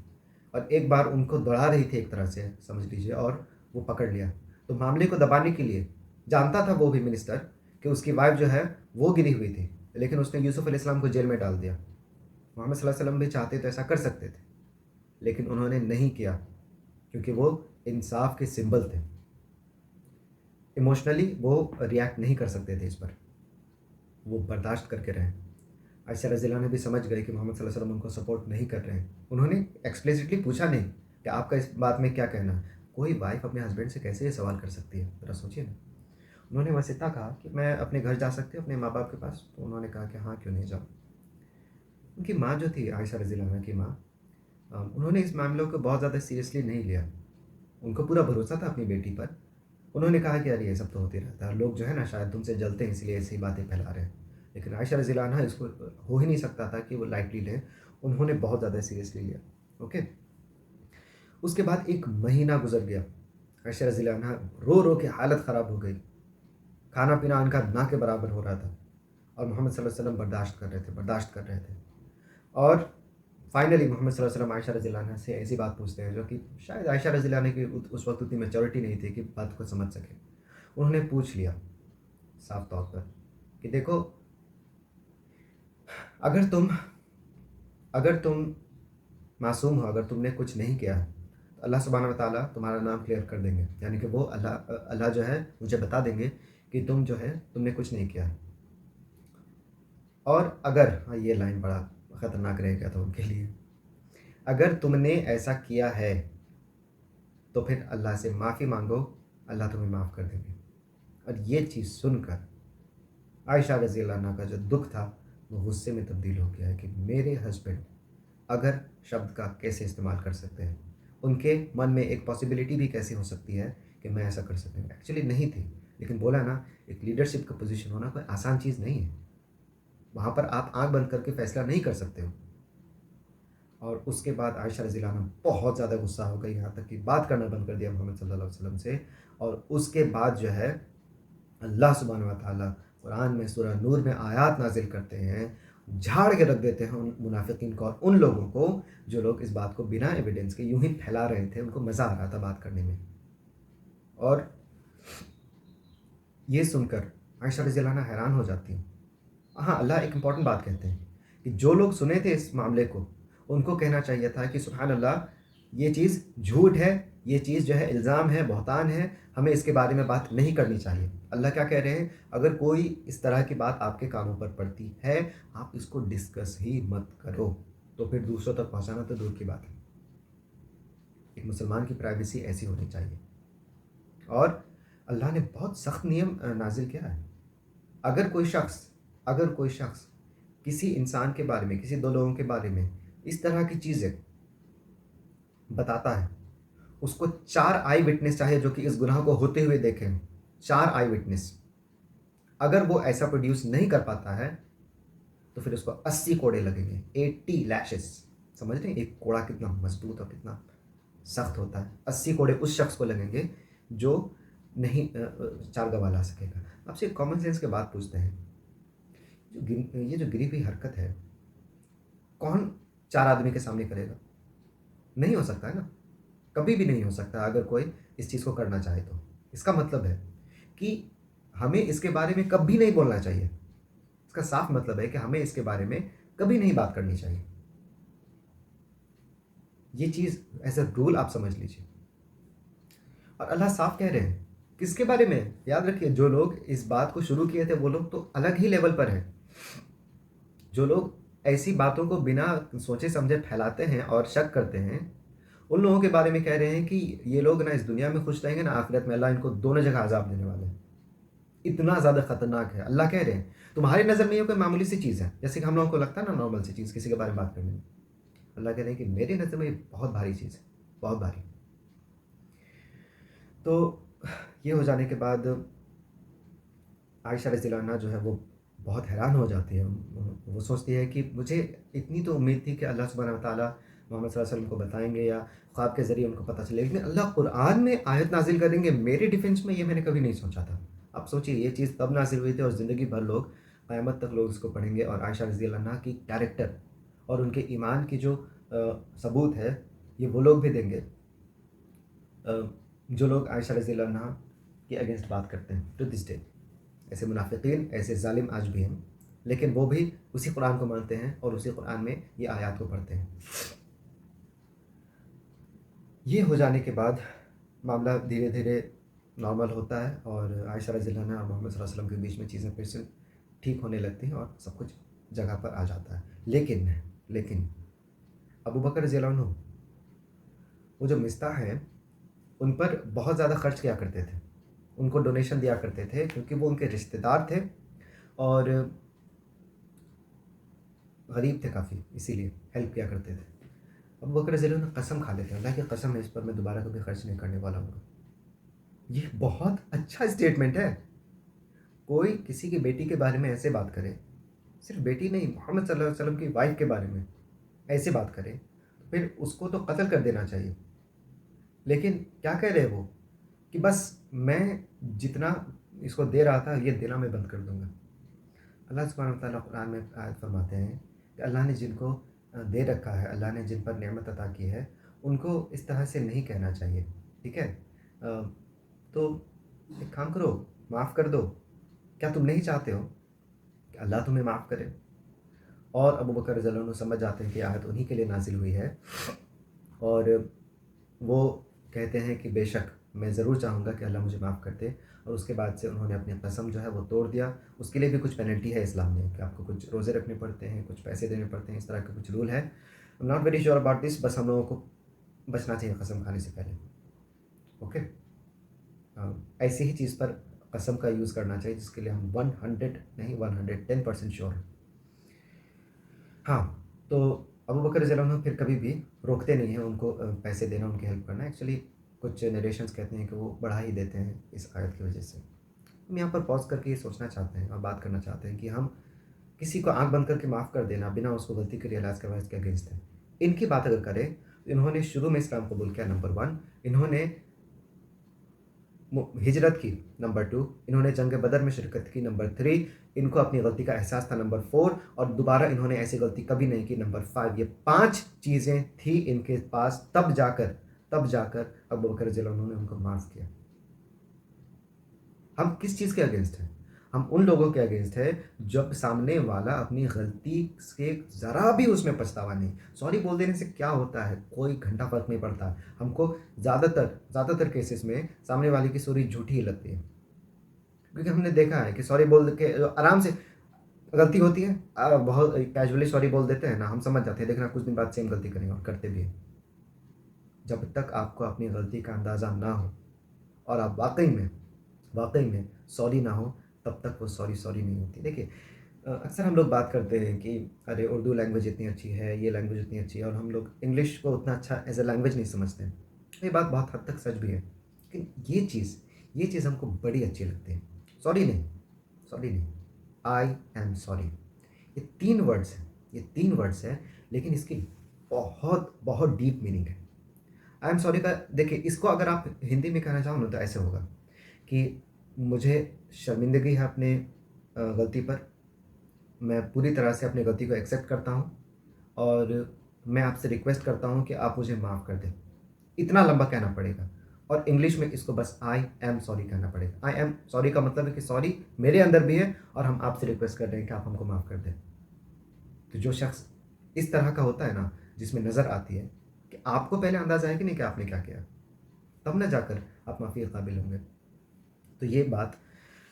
और एक बार उनको दौड़ा रही थी एक तरह से समझ लीजिए, और वो पकड़ लिया। तो मामले को दबाने के लिए जानता था वो भी मिनिस्टर कि उसकी वाइफ़ जो है वो गिरी हुई थी, लेकिन उसने यूसुफ़ अलैहिस्सलाम को जेल में डाल दिया। मोहम्मद सल्लल्लाहु अलैहि वसल्लम भी चाहते तो ऐसा कर सकते थे, लेकिन उन्होंने नहीं किया, क्योंकि वो इंसाफ़ के सिंबल थे। इमोशनली वो रिएक्ट नहीं कर सकते थे इस पर, वो बर्दाश्त करके रहे। आयशा रज़ियल्लाहु अन्हा भी समझ गए कि मोहम्मद सल्लल्लाहु अलैहि वसल्लम उनको सपोर्ट नहीं कर रहे हैं। उन्होंने एक्सप्लिसिटली पूछा नहीं कि आपका इस बात में क्या कहना है? कोई वाइफ़ अपने हस्बैंड से कैसे ये सवाल कर सकती है? ज़रा सोचिए ना। उन्होंने बस इतना कहा कि मैं अपने घर जा सकती हूँ, अपने माँ-बाप के पास? तो उन्होंने कहा कि हाँ, क्यों नहीं, जाओ। उनकी माँ जो थी, आयशा रज़ियल्लाहु अन्हा की माँ, उन्होंने इस मामलों को बहुत ज़्यादा सीरियसली नहीं लिया। उनको पूरा भरोसा था अपनी बेटी पर। उन्होंने कहा कि यार ये सब तो होते रहता है, लोग जो है ना शायद तुमसे जलते हैं इसलिए ऐसी बातें फैला रहे हैं। लेकिन आयशा रज़ियल्लाहु अन्हा इसको हो ही नहीं सकता था कि वो लाइटली लें। उन्होंने बहुत ज़्यादा सीरियसली लिया। ओके। उसके बाद 1 महीना गुज़र गया। आयशा रज़ियल्लाहु अन्हा रो-रो के हालत ख़राब हो गई। खाना-पीना इनका ना के बराबर हो रहा था, और मोहम्मद सल्लल्लाहु अलैहि वसल्लम बर्दाश्त कर रहे थे। और फाइनली मोहम्मद सल्लल्लाहु अलैहि वसल्लम आयशा रज़ियल्लाहु अन्हा से ऐसी बात पूछते हैं जो कि शायद आयशा रज़ियल्लाहु अन्हा की उस वक़्त उतनी मैच्योरिटी नहीं थी कि बात को समझ सकें। उन्होंने पूछ लिया साफ तौर पर कि देखो, अगर तुम अगर तुम मासूम हो, अगर तुमने कुछ नहीं किया है, तो अल्लाह सुब्हानहू व तआला तुम्हारा नाम क्लियर कर देंगे। यानी कि वो अल्लाह जो है मुझे बता देंगे कि तुम जो है तुमने कुछ नहीं किया है। اور اگر ہاں یہ لائن بڑا خطرناک رہ گیا تھا ان کے لیے، اگر تم نے ایسا کیا ہے تو پھر اللہ سے معافی مانگو، اللہ تمہیں معاف کر دیں گے۔ اور یہ چیز سن کر عائشہ رضی اللہ عنہ کا جو دکھ تھا وہ غصے میں تبدیل ہو گیا ہے کہ میرے ہسبینڈ اگر شبد کا کیسے استعمال کر سکتے ہیں، ان کے من میں ایک پاسبلٹی بھی کیسے ہو سکتی ہے کہ میں ایسا کر سکتا ہوں۔ ایکچولی نہیں تھی، لیکن بولا نا، ایک لیڈرشپ کا پوزیشن ہونا کوئی آسان چیز نہیں ہے، وہاں پر آپ آنکھ بند کر کے فیصلہ نہیں کر سکتے ہو۔ اور اس کے بعد عائشہ رضی اللہ عنہ بہت زیادہ غصہ ہو گئی، یہاں تک کہ بات کرنا بند کر دیا محمد صلی اللہ علیہ وسلم سے۔ اور اس کے بعد جو ہے اللہ سبحانہ و تعالیٰ قرآن میں سورہ نور میں آیات نازل کرتے ہیں، جھاڑ کے رکھ دیتے ہیں ان منافقین کو اور ان لوگوں کو جو لوگ اس بات کو بنا ایویڈنس کے یوں ہی پھیلا رہے تھے، ان کو مزہ آ رہا تھا بات کرنے میں۔ اور یہ سن کر عائشہ رضی اللہ عنہ حیران ہو جاتی ہیں۔ ہاں، اللہ ایک امپورٹنٹ بات کہتے ہیں کہ جو لوگ سنے تھے اس معاملے کو، ان کو کہنا چاہیے تھا کہ سبحان اللہ، یہ چیز جھوٹ ہے، یہ چیز جو ہے الزام ہے، بہتان ہے، ہمیں اس کے بارے میں بات نہیں کرنی چاہیے۔ اللہ کیا کہہ رہے ہیں؟ اگر کوئی اس طرح کی بات آپ کے کانوں پر پڑتی ہے، آپ اس کو ڈسکس ہی مت کرو، تو پھر دوسروں تک پہنچانا تو دور کی بات ہے۔ ایک مسلمان کی پرائیویسی ایسی ہونی چاہیے۔ اور اللہ نے بہت سخت نیم نازل کیا ہے۔ اگر کوئی شخص کسی انسان کے بارے میں، کسی دو لوگوں کے بارے میں اس طرح کی چیزیں بتاتا ہے، اس کو 4 آئی وٹنس چاہیے جو کہ اس گناہ کو ہوتے ہوئے دیکھیں، 4 آئی وٹنس، اگر وہ ایسا پروڈیوس نہیں کر پاتا ہے تو پھر اس کو 80 کوڑے لگیں گے، 80 لیشز۔ سمجھ رہے ہیں ایک کوڑا کتنا مضبوط اور کتنا سخت ہوتا ہے؟ 80 کوڑے اس شخص کو لگیں گے جو نہیں 4 گواہ لا سکے گا۔ آپ سے ایک کامن سینس کے بات پوچھتے ہیں، یہ جو گری ہوئی حرکت ہے، کون 4 آدمی کے سامنے کرے گا؟ نہیں ہو سکتا ہے نا، کبھی بھی نہیں ہو سکتا اگر کوئی اس چیز کو کرنا چاہے تو۔ اس کا مطلب ہے کہ ہمیں اس کے بارے میں کبھی نہیں بولنا چاہیے۔ اس کا صاف مطلب ہے کہ ہمیں اس کے بارے میں کبھی نہیں بات کرنی چاہیے۔ یہ چیز ایز اے رول آپ سمجھ لیجیے۔ اور اللہ صاف کہہ رہے ہیں کس کے بارے میں؟ یاد رکھیے، جو لوگ اس بات کو شروع کیے تھے وہ لوگ تو الگ ہی لیول پر ہیں۔ جو لوگ ایسی باتوں کو بنا سوچے سمجھے پھیلاتے ہیں اور شک کرتے ہیں، ان لوگوں کے بارے میں کہہ رہے ہیں کہ یہ لوگ نہ اس دنیا میں خوش رہیں گے نہ آخرت میں، اللہ ان کو دونوں جگہ عذاب دینے والے ہیں۔ اتنا زیادہ خطرناک ہے۔ اللہ کہہ رہے ہیں تمہاری نظر میں یہ کوئی معمولی سی چیز ہے، جیسے کہ ہم لوگوں کو لگتا ہے نا نارمل سی چیز کسی کے بارے میں بات کرنے میں، اللہ کہہ رہے ہیں کہ میری نظر میں یہ بہت بھاری چیز ہے، بہت بھاری۔ تو یہ ہو جانے کے بعد عائشہ رضی اللہ عنہا جو ہے وہ بہت حیران ہو جاتی ہے۔ وہ سوچتی ہے کہ مجھے اتنی تو امید تھی کہ اللہ سبحانہ و تعالیٰ محمد صلی اللہ علیہ وسلم کو بتائیں گے یا خواب کے ذریعے ان کو پتہ چلے، لیکن اللہ قرآن میں آیت نازل کریں گے میرے ڈیفینس میں، یہ میں نے کبھی نہیں سوچا تھا۔ اب سوچیے یہ چیز تب نازل ہوئی تھی اور زندگی بھر لوگ، قیامت تک لوگ اس کو پڑھیں گے، اور عائشہ رضی اللہ عنہا کی کیریکٹر اور ان کے ایمان کی جو ثبوت ہے یہ وہ لوگ بھی دیں گے جو لوگ عائشہ رضی اللہ عنہا کے اگینسٹ بات کرتے ہیں ٹو دس ڈے۔ ایسے منافقین، ایسے ظالم آج بھی ہیں، لیکن وہ بھی اسی قرآن کو مانتے ہیں اور اسی قرآن میں یہ آیات کو پڑھتے ہیں۔ یہ ہو جانے کے بعد معاملہ دھیرے دھیرے نارمل ہوتا ہے اور عائشہ رضی اللہ عنہا اور محمد صلی اللہ علیہ وسلم کے بیچ میں چیزیں پھر سے ٹھیک ہونے لگتی ہیں اور سب کچھ جگہ پر آ جاتا ہے۔ لیکن ابو بکر رضی اللہ عنہ، وہ جو مستح ہیں، ان پر بہت زیادہ خرچ کیا کرتے تھے، ان کو ڈونیشن دیا کرتے تھے کیونکہ وہ ان کے رشتہ دار تھے اور غریب تھے کافی، اسی لیے ہیلپ کیا کرتے تھے۔ ابو بکر رضی اللہ عنہ قسم کھا لیتے ہیں، اللہ کی قسم ہے اس پر میں دوبارہ کبھی خرچ نہیں کرنے والا ہوں۔ یہ بہت اچھا اسٹیٹمنٹ ہے۔ کوئی کسی کی بیٹی کے بارے میں ایسے بات کرے، صرف بیٹی نہیں، محمد صلی اللہ علیہ وسلم کی وائف کے بارے میں ایسے بات کرے، پھر اس کو تو قتل کر دینا چاہیے۔ لیکن کیا کہہ رہے وہ کہ بس میں جتنا اس کو دے رہا تھا یہ دینا میں بند کر دوں گا۔ اللہ سبحانہ و تعالیٰ قرآن میں آیت فرماتے ہیں کہ اللہ نے جن کو دے رکھا ہے، اللہ نے جن پر نعمت عطا کی ہے، ان کو اس طرح سے نہیں کہنا چاہیے، ٹھیک ہے؟ تو ایک کام کرو، معاف کر دو۔ کیا تم نہیں چاہتے ہو کہ اللہ تمہیں معاف کرے؟ اور ابو بکر رضی اللہ عنہ سمجھ جاتے ہیں کہ آیت انہی کے لیے نازل ہوئی ہے، اور وہ کہتے ہیں کہ بے شک میں ضرور چاہوں گا کہ اللہ مجھے معاف کر دے. اور اس کے بعد سے انہوں نے اپنی قسم جو ہے وہ توڑ دیا. اس کے لیے بھی کچھ پینلٹی ہے اسلام میں کہ آپ کو کچھ روزے رکھنے پڑتے ہیں, کچھ پیسے دینے پڑتے ہیں, اس طرح کا کچھ رول ہے. Not very sure about this, بس ہم لوگوں کو بچنا چاہیے قسم کھانے سے پہلے. اوکے, ایسی ہی چیز پر قسم کا یوز کرنا چاہیے جس کے لیے ہم 100 نہیں 110% شیور ہیں. ہاں, تو ابو بکر رضی اللہ عنہ پھر کبھی بھی روکتے نہیں ہیں ان کو پیسے دینا, ان کی ہیلپ کرنا. ایکچولی کچھ نریشنز کہتے ہیں کہ وہ بڑھا ہی دیتے ہیں اس آیت کی وجہ سے. ہم یہاں پر پاز کر کے یہ سوچنا چاہتے ہیں اور بات کرنا چاہتے ہیں کہ ہم کسی کو آنکھ بند کر کے معاف کر دینا بنا اس کو غلطی کے ریئلائز کروائے اس کے اگینسٹ ہے. ان کی بات اگر کریں تو انہوں نے شروع میں اسلام قبول کیا, نمبر 1. انہوں نے ہجرت کی, نمبر 2. انہوں نے جنگ بدر میں شرکت کی, نمبر 3. ان کو اپنی غلطی کا احساس تھا, نمبر 4. اور دوبارہ انہوں نے ایسی غلطی کبھی نہیں کی, نمبر 5. یہ 5 چیزیں تھیں ان کے پاس, تب جا کر ابو بکر رضی اللہ عنہ نے ان کو معاف کیا. ہم کس چیز کے اگینسٹ ہیں؟ ہم ان لوگوں کے اگینسٹ ہے جب سامنے والا اپنی غلطی سے ذرا بھی اس میں پچھتاوا نہیں. سوری بول دینے سے کیا ہوتا ہے, کوئی گھنٹہ فرق نہیں پڑتا. ہم کو زیادہ تر کیسز میں سامنے والے کی سوری جھوٹی ہی لگتی ہے, کیونکہ ہم نے دیکھا ہے کہ سوری بول کے آرام سے غلطی ہوتی ہے, بہت کیجولی سوری بول دیتے ہیں نا, ہم سمجھ جاتے ہیں, دیکھنا کچھ دن بعد سیم غلطی کریں گے, اور کرتے بھی ہیں. جب تک آپ کو اپنی غلطی کا اندازہ نہ ہو اور آپ واقعی میں سوری نہ ہو, تب تک وہ سوری نہیں ہوتی. دیکھیے, اکثر ہم لوگ بات کرتے ہیں کہ ارے اردو لینگویج اتنی اچھی ہے, یہ لینگویج اتنی اچھی ہے, اور ہم لوگ انگلش کو اتنا اچھا ایز اے لینگویج نہیں سمجھتے ہیں. یہ بات بہت حد تک سچ بھی ہے, لیکن یہ چیز ہم کو بڑی اچھی لگتی ہے. سوری نہیں, آئی ایم سوری. یہ 3 ورڈس ہیں, لیکن اس کی بہت ڈیپ میننگ ہے. آئی ایم سوری کا دیکھیے, اس کو اگر آپ ہندی میں کہنا چاہو نا تو ایسے ہوگا کہ مجھے شرمندگی ہے اپنے غلطی پر, میں پوری طرح سے اپنی غلطی کو ایکسیپٹ کرتا ہوں, اور میں آپ سے ریکویسٹ کرتا ہوں کہ آپ مجھے معاف کر دیں. اتنا لمبا کہنا پڑے گا. اور انگلش میں اس کو بس آئی ایم سوری کہنا پڑے گا. آئی ایم سوری کا مطلب ہے کہ سوری میرے اندر بھی ہے, اور ہم آپ سے ریکویسٹ کر رہے ہیں کہ آپ ہم کو معاف کر دیں. تو جو شخص اس طرح کا ہوتا ہے نا, جس میں نظر آتی ہے کہ آپ کو پہلے اندازہ ہے کہ نہیں کہ آپ نے کیا کیا, تب نہ جا کر آپ معافی کے قابل ہوں گے. تو یہ بات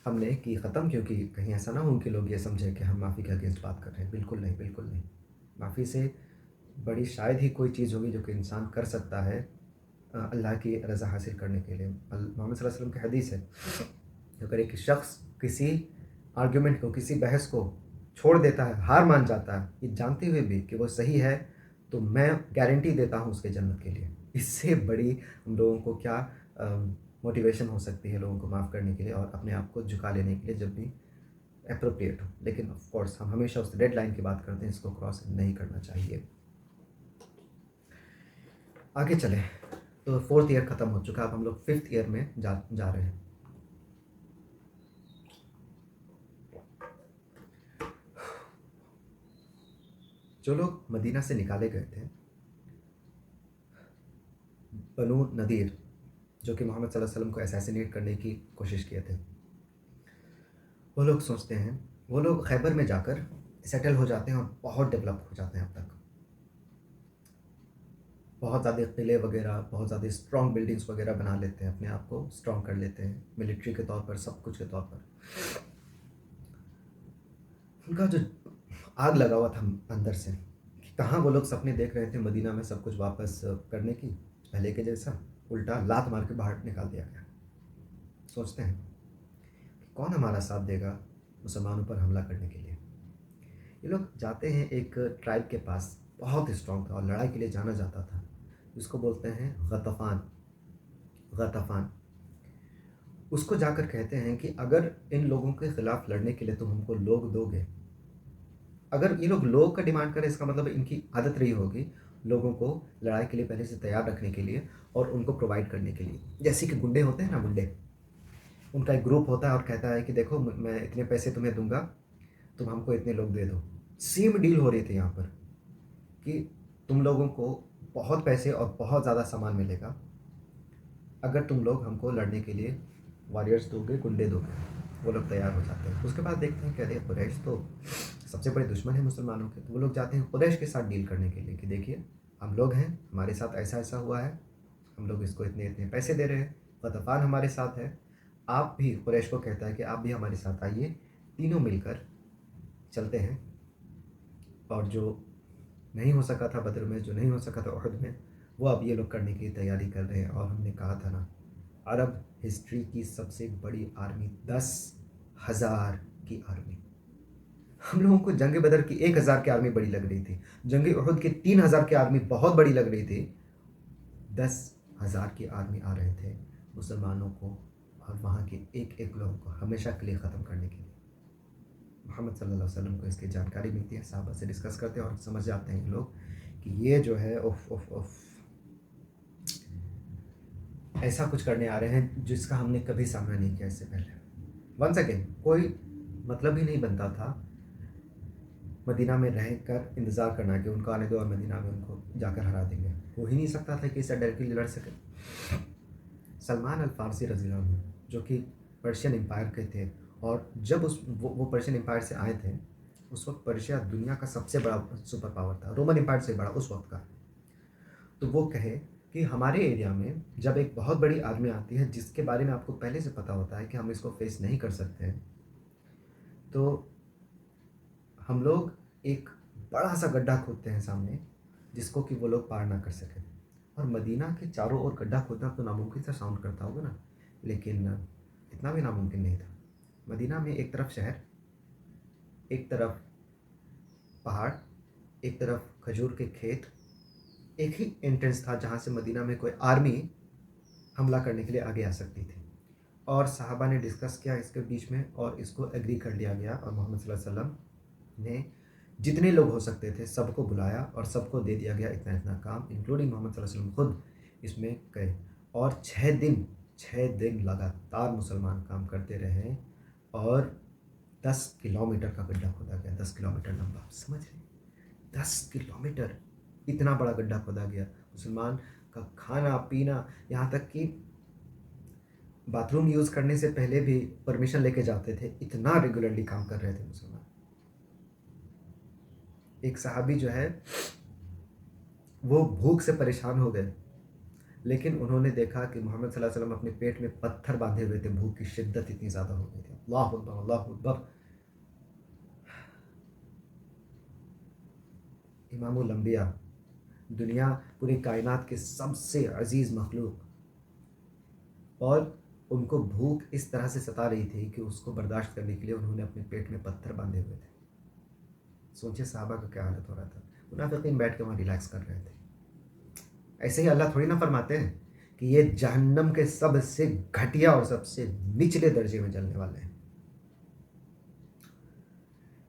ہم نے کی ختم, کیونکہ کہیں ایسا نہ ہو کہ لوگ یہ سمجھیں کہ ہم معافی کے اگینسٹ بات کر رہے ہیں. بالکل نہیں. معافی سے بڑی شاید ہی کوئی چیز ہوگی جو کہ انسان کر سکتا ہے اللہ کی رضا حاصل کرنے کے لیے. محمد صلی اللہ علیہ وسلم کی حدیث ہے کہ اگر ایک شخص کسی آرگیومنٹ کو, کسی بحث کو چھوڑ دیتا ہے, ہار مان جاتا ہے, یہ جانتے ہوئے بھی کہ وہ صحیح ہے, تو میں گارنٹی دیتا ہوں اس کے جنت کے لیے. اس سے بڑی ہم لوگوں کو کیا موٹیویشن ہو سکتی ہے لوگوں کو معاف کرنے کے لیے اور اپنے آپ کو جھکا لینے کے لیے جب بھی اپروپریٹ ہو. لیکن آف کورس ہم ہمیشہ اس ڈیڈ لائن کی بات کرتے ہیں, اس کو کراس نہیں کرنا چاہیے. آگے چلیں, تو 4th ایئر ختم ہو چکا, اب ہم لوگ 5th ایئر میں جا رہے ہیں. جو لوگ مدینہ سے نکالے گئے تھے, بنو نذیر, جو کہ محمد صلی اللہ علیہ وسلم کو اسیسینیٹ کرنے کی کوشش کیے تھے, وہ لوگ سوچتے ہیں, وہ لوگ خیبر میں جا کر سیٹل ہو جاتے ہیں اور بہت ڈیولپ ہو جاتے ہیں. اب تک بہت زیادہ قلعے وغیرہ, بہت زیادہ اسٹرانگ بلڈنگس وغیرہ بنا لیتے ہیں, اپنے آپ کو اسٹرانگ کر لیتے ہیں ملٹری کے طور پر, سب کچھ کے طور پر. ان کا جو آگ لگا ہوا تھا اندر سے, کہاں وہ لوگ سپنے دیکھ رہے تھے مدینہ میں سب کچھ واپس کرنے کی, پہلے کے جیسا, الٹا لات مار کے باہر نکال دیا گیا. سوچتے ہیں کہ کون ہمارا ساتھ دے گا مسلمانوں پر حملہ کرنے کے لیے. یہ لوگ جاتے ہیں ایک ٹرائب کے پاس, بہت اسٹرانگ تھا اور لڑائی کے لیے جانا جاتا تھا, جس کو بولتے ہیں غطفان. اس کو جا کر کہتے ہیں کہ اگر ان لوگوں کے خلاف لڑنے کے لیے تم ہم کو لوگ دو گے, اگر یہ لوگ لوگ کا ڈیمانڈ کریں, اس کا مطلب ان کی عادت رہی ہوگی لوگوں کو لڑائی کے لیے پہلے سے تیار رکھنے کے لیے اور ان کو پرووائڈ کرنے کے لیے. جیسے کہ گنڈے ہوتے ہیں نا, گنڈے, ان کا ایک گروپ ہوتا ہے اور کہتا ہے کہ دیکھو میں اتنے پیسے تمہیں دوں گا, تم ہم کو اتنے لوگ دے دو. سیم ڈیل ہو رہی تھی یہاں پر کہ تم لوگوں کو بہت پیسے اور بہت زیادہ سامان ملے گا اگر تم لوگ ہم کو لڑنے کے لیے واریئرس دو گے, گنڈے دو گے. وہ لوگ تیار ہو جاتے ہیں. اس کے بعد دیکھتے ہیں کہ ارے قریش تو سب سے بڑے دشمن ہیں مسلمانوں کے, تو وہ لوگ جاتے ہیں قریش کے ساتھ ڈیل کرنے کے لیے کہ دیکھیے ہم لوگ ہیں, ہمارے ساتھ ایسا ہوا ہے, ہم لوگ اس کو اتنے پیسے دے رہے ہیں. غطفان ہمارے ساتھ ہے، آپ بھی قریش کو کہتا ہے کہ آپ بھی ہمارے ساتھ آئیے، تینوں مل کر چلتے ہیں، اور جو نہیں ہو سکا تھا بدر میں، جو نہیں ہو سکا تھا احد میں، وہ اب یہ لوگ کرنے کی تیاری کر رہے ہیں۔ اور ہم نے کہا تھا نا، عرب ہسٹری کی سب سے بڑی آرمی 10,000 کی آرمی، ہم لوگوں کو جنگ بدر کی 1,000 کی آرمی بڑی لگ رہی تھی، جنگ احد کی 3,000 کی آرمی بہت بڑی لگ رہی تھی، 10,000 کی آرمی آ رہے تھے مسلمانوں کو اور وہاں کے ایک ایک لوگوں کو ہمیشہ کے لیے ختم کرنے کے لیے۔ محمد صلی اللہ علیہ وسلم کو اس کی جانکاری ملتی ہے، صحابہ سے ڈسکس کرتے ہیں اور سمجھ جاتے ہیں یہ لوگ کہ یہ جو ہے اف اف اف ایسا کچھ کرنے آ رہے ہیں جس کا ہم نے کبھی سامنا نہیں کیا اس سے پہلے۔ ونس اگین کوئی مطلب ہی نہیں بنتا تھا مدینہ میں رہ کر انتظار کرنا کہ ان کو آنے دو اور مدینہ میں ان کو جا کر ہرا دیں گے، ہو ہی نہیں سکتا تھا کہ اس سے ڈائریکٹلی لڑ سکے۔ سلمان الفارسی رضی اللہ عنہ جو کہ پرشین امپائر کے تھے، اور جب وہ پرشین امپائر سے آئے تھے، اس وقت پرشیا دنیا کا سب سے بڑا سپر پاور تھا، رومن امپائر سے بڑا اس وقت کا۔ تو وہ کہے کہ ہمارے ایریا میں جب ایک بہت بڑی آرمی آتی ہے جس کے بارے میں آپ کو پہلے سے پتہ ہوتا ہے کہ ہم اس کو فیس نہیں کر سکتے ہیں، تو ہم لوگ ایک بڑا سا گڈھا کھودتے ہیں سامنے جس کو کہ وہ لوگ پار نہ کر سکیں۔ اور مدینہ کے چاروں اور گڈھا کھودنا تو ناممکن سا ساؤنڈ کرتا ہوگا نا، لیکن اتنا بھی ناممکن نہیں تھا۔ مدینہ میں ایک طرف شہر، ایک طرف پہاڑ، ایک طرف کھجور کے کھیت، ایک ہی انٹرنس تھا جہاں سے مدینہ میں کوئی آرمی حملہ کرنے کے لیے آگے آ سکتی تھی۔ اور صحابہ نے ڈسکس کیا اس کے بیچ میں اور اس کو ایگری کر لیا گیا، اور محمد صلی اللہ علیہ وسلم نے جتنے لوگ ہو سکتے تھے سب کو بلایا اور سب کو دے دیا گیا اتنا اتنا کام، انکلوڈنگ محمد صلی اللہ علیہ وسلم خود اس میں گئے۔ اور 6 دن لگاتار مسلمان کام کرتے رہے، اور 10 کلومیٹر کا گڈھا کھودا گیا، 10 کلومیٹر لمبا، سمجھ رہے ہیں؟ 10 کلومیٹر اتنا بڑا گڈھا کھودا گیا۔ مسلمان کا کھانا پینا، یہاں تک کہ باتھ روم یوز کرنے سے پہلے بھی پرمیشن لے کے جاتے تھے، اتنا ریگولرلی کام کر رہے تھے مسلمان۔ ایک صحابی جو ہے وہ بھوک سے پریشان ہو گئے، لیکن انہوں نے دیکھا کہ محمد صلی اللہ علیہ وسلم اپنے پیٹ میں پتھر باندھے ہوئے تھے، بھوک کی شدت اتنی زیادہ ہو گئی تھی۔ اللہ اکبر اللہ اکبر۔ امام الانبیاء، دنیا پوری کائنات کے سب سے عزیز مخلوق، اور ان کو بھوک اس طرح سے ستا رہی تھی کہ اس کو برداشت کرنے کے لیے انہوں نے اپنے پیٹ میں پتھر باندھے ہوئے تھے۔ سوچے صحابہ کا کیا حالت ہو رہا تھا، منافقین بیٹھ کے وہاں ریلیکس کر رہے تھے۔ ایسے ہی اللہ تھوڑی نہ فرماتے ہیں کہ یہ جہنم کے سب سے گھٹیا اور سب سے نچلے درجے میں جلنے والے ہیں۔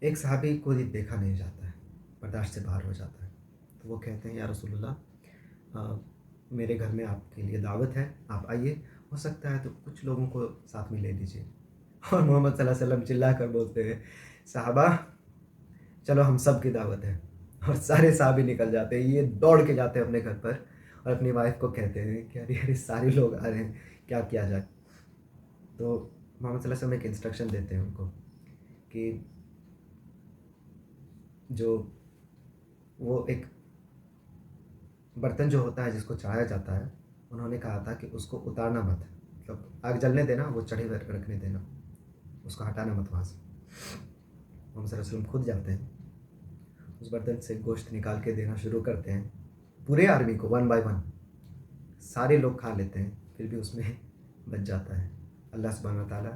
ایک صحابی کو یہ دیکھا نہیں جاتا ہے، برداشت سے باہر ہو جاتا ہے، تو وہ کہتے ہیں یا رسول اللہ، میرے گھر میں آپ کے لیے دعوت ہے، آپ آئیے، ہو سکتا ہے تو کچھ لوگوں کو ساتھ میں لے لیجیے۔ اور محمد صلی اللہ علیہ وسلم چلا کر بولتے ہیں صحابہ چلو ہم سب کی دعوت ہے، اور سارے صحابی نکل جاتے ہیں، یہ دوڑ کے جاتے ہیں اپنے گھر پر اور اپنی وائف کو کہتے ہیں کہ ارے سارے لوگ آ رہے ہیں، کیا کیا جائے۔ تو محمد صلی اللہ علیہ وسلم ایک انسٹرکشن دیتے ہیں ان کو کہ جو وہ ایک برتن جو ہوتا ہے جس کو چڑھایا جاتا ہے، انہوں نے کہا تھا کہ اس کو اتارنا مت، مطلب آگ جلنے دینا، وہ چڑھے ہوئے رکھنے دینا، اس کو ہٹانا مت وہاں سے۔ محمد صلی اللہ علیہ وسلم خود جاتے ہیں، اس برتن سے گوشت نکال کے دینا شروع کرتے ہیں، پورے آرمی کو 1 بائی 1، سارے لوگ کھا لیتے ہیں، پھر بھی اس میں بچ جاتا ہے۔ اللہ سبحانہ و تعالیٰ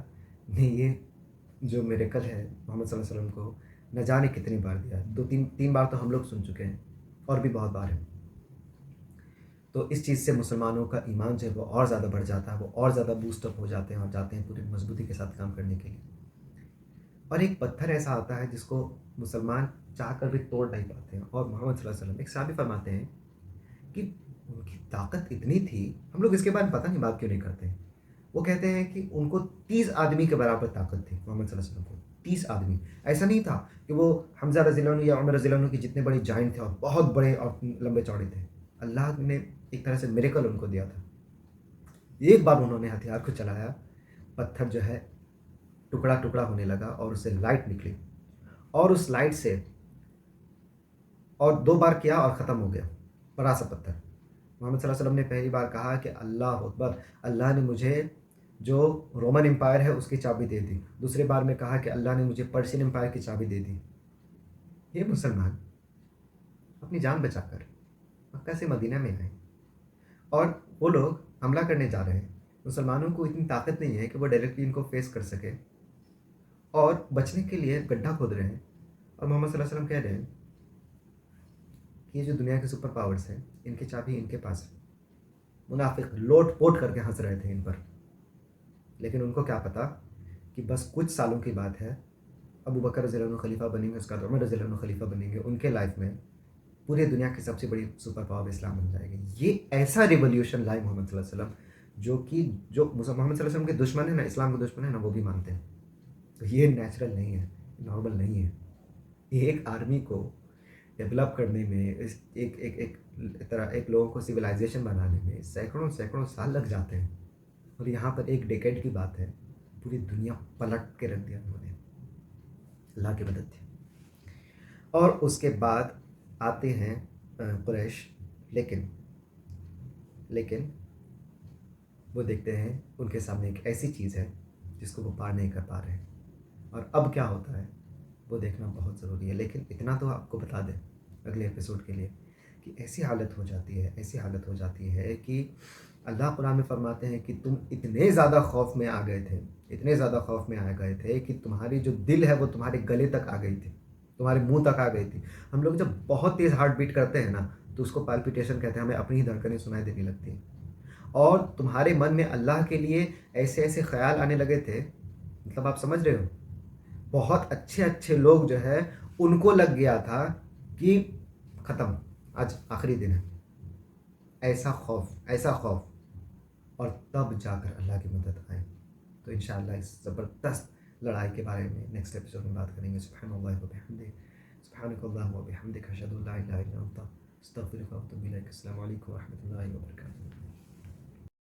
نے یہ جو میریکل ہے محمد صلی اللہ علیہ وسلم کو نہ جانے کتنی بار دیا، 2-3 بار تو ہم لوگ سن چکے ہیں، اور بھی بہت بار ہیں۔ تو اس چیز سے مسلمانوں کا ایمان جو ہے وہ اور زیادہ بڑھ جاتا ہے، وہ اور زیادہ بوسٹ اپ ہو جاتے ہیں اور جاتے ہیں پوری مضبوطی کے ساتھ کام کرنے کے لیے۔ اور ایک پتھر ایسا آتا ہے جس کو مسلمان چاہ کر بھی توڑ نہیں پاتے ہیں، اور محمد صلی اللہ علیہ وسلم ایک صحابی فرماتے ہیں کہ ان کی طاقت اتنی تھی، ہم لوگ اس کے بارے میں پتہ نہیں بات کیوں نہیں کرتے ہیں۔ وہ کہتے ہیں کہ ان کو 30 آدمی کے برابر طاقت تھی محمد صلی اللہ علیہ وسلم کو، 30 آدمی۔ ایسا نہیں تھا کہ وہ حمزہ رضی اللہ عنہ یا عمر رضی اللہ عنہ کے جتنے بڑے جائنٹ تھے اور بہت بڑے اور لمبے چوڑے تھے، اللہ نے ایک طرح سے میریکل ان کو دیا تھا۔ ایک بار انہوں نے ہتھیار کو چلایا، پتھر جو ہے ٹکڑا ٹکڑا ہونے لگا اور اسے لائٹ نکلی، اور اس لائٹ سے اور 2 بار کیا اور ختم ہو گیا، بڑا سا پتھر۔ محمد صلی اللہ علیہ وسلم نے پہلی بار کہا کہ اللہ اکبر، اللہ نے مجھے جو رومن امپائر ہے اس کی چابی دے دی. دوسری بار میں کہا کہ اللہ نے مجھے پرشین امپائر کی چابی دے دی. یہ مسلمان اپنی جان بچا کر مکہ سے مدینہ میں آئے اور وہ لوگ حملہ کرنے جا رہے ہیں. مسلمانوں کو اتنی طاقت نہیں ہے کہ وہ ڈائریکٹلی ان کو فیس کر سکے اور بچنے کے لیے گڈھا کھود رہے ہیں. اور محمد صلی اللہ علیہ وسلم کہہ رہے ہیں کہ یہ جو دنیا کے سپر پاورز ہیں ان کی چابی ان کے پاس ہے. منافق لوٹ پوٹ کر کے ہنس رہے تھے ان پر، لیکن ان کو کیا پتا کہ بس کچھ سالوں کی بات ہے، ابو بکر رضی اللہ عنہ خلیفہ بنیں گے، اس کا عمر رضی اللہ عنہ خلیفہ بنیں گے، ان کے لائف میں پوری دنیا کی سب سے بڑی سپر پاور اسلام بن جائے گی. یہ ایسا ریولیوشن لائے محمد صلی اللہ علیہ وسلم جو محمد صلی اللہ علیہ وسلم کے دشمن ہیں نا، اسلام کے دشمن ہیں نا، وہ بھی مانتے ہیں. تو یہ نیچرل نہیں ہے، نارمل نہیں ہے. ایک آرمی کو ڈیولپ کرنے میں ایک لوگوں کو سویلائزیشن بنانے میں سینکڑوں سال لگ جاتے ہیں، اور یہاں پر ایک ڈیکیڈ کی بات ہے پوری دنیا پلٹ کے رکھ دیا انہوں نے. اللہ کی مدد تھی. اور اس کے بعد آتے ہیں قریش، لیکن وہ دیکھتے ہیں ان کے سامنے ایک ایسی چیز ہے جس کو وہ پار نہیں کر پا رہے ہیں. اور اب کیا ہوتا ہے وہ دیکھنا بہت ضروری ہے. لیکن اتنا تو آپ کو بتا دیں اگلے ایپیسوڈ کے لیے کہ ایسی حالت ہو جاتی ہے کہ اللہ قرآن میں فرماتے ہیں کہ تم اتنے زیادہ خوف میں آ گئے تھے کہ تمہاری جو دل ہے وہ تمہارے گلے تک آ گئی تھی، تمہارے منہ تک آ گئی تھی. ہم لوگ جب بہت تیز ہارٹ بیٹ کرتے ہیں نا تو اس کو پالپیٹیشن کہتے ہیں، ہمیں اپنی ہی دھڑکنیں سنائی دینے لگتی ہیں. اور تمہارے من میں اللہ کے لیے ایسے خیال آنے لگے تھے، مطلب آپ سمجھ رہے ہو، بہت اچھے لوگ جو ہے ان کو لگ گیا تھا کہ ختم، آج آخری دن ہے. ایسا خوف، اور تب جا کر اللہ کی مدد آئے. تو انشاءاللہ اس زبردست لڑائی کے بارے میں نیکسٹ ایپیسوڈ میں بات کریں گے. سبحان اللہ و بحمدہ، سبحانک اللہم و بحمدک، اشہد ان لا الہ الا انت، استغفرک و اتوب الیک. السلام علیکم و رحمۃ اللہ وبرکاتہ.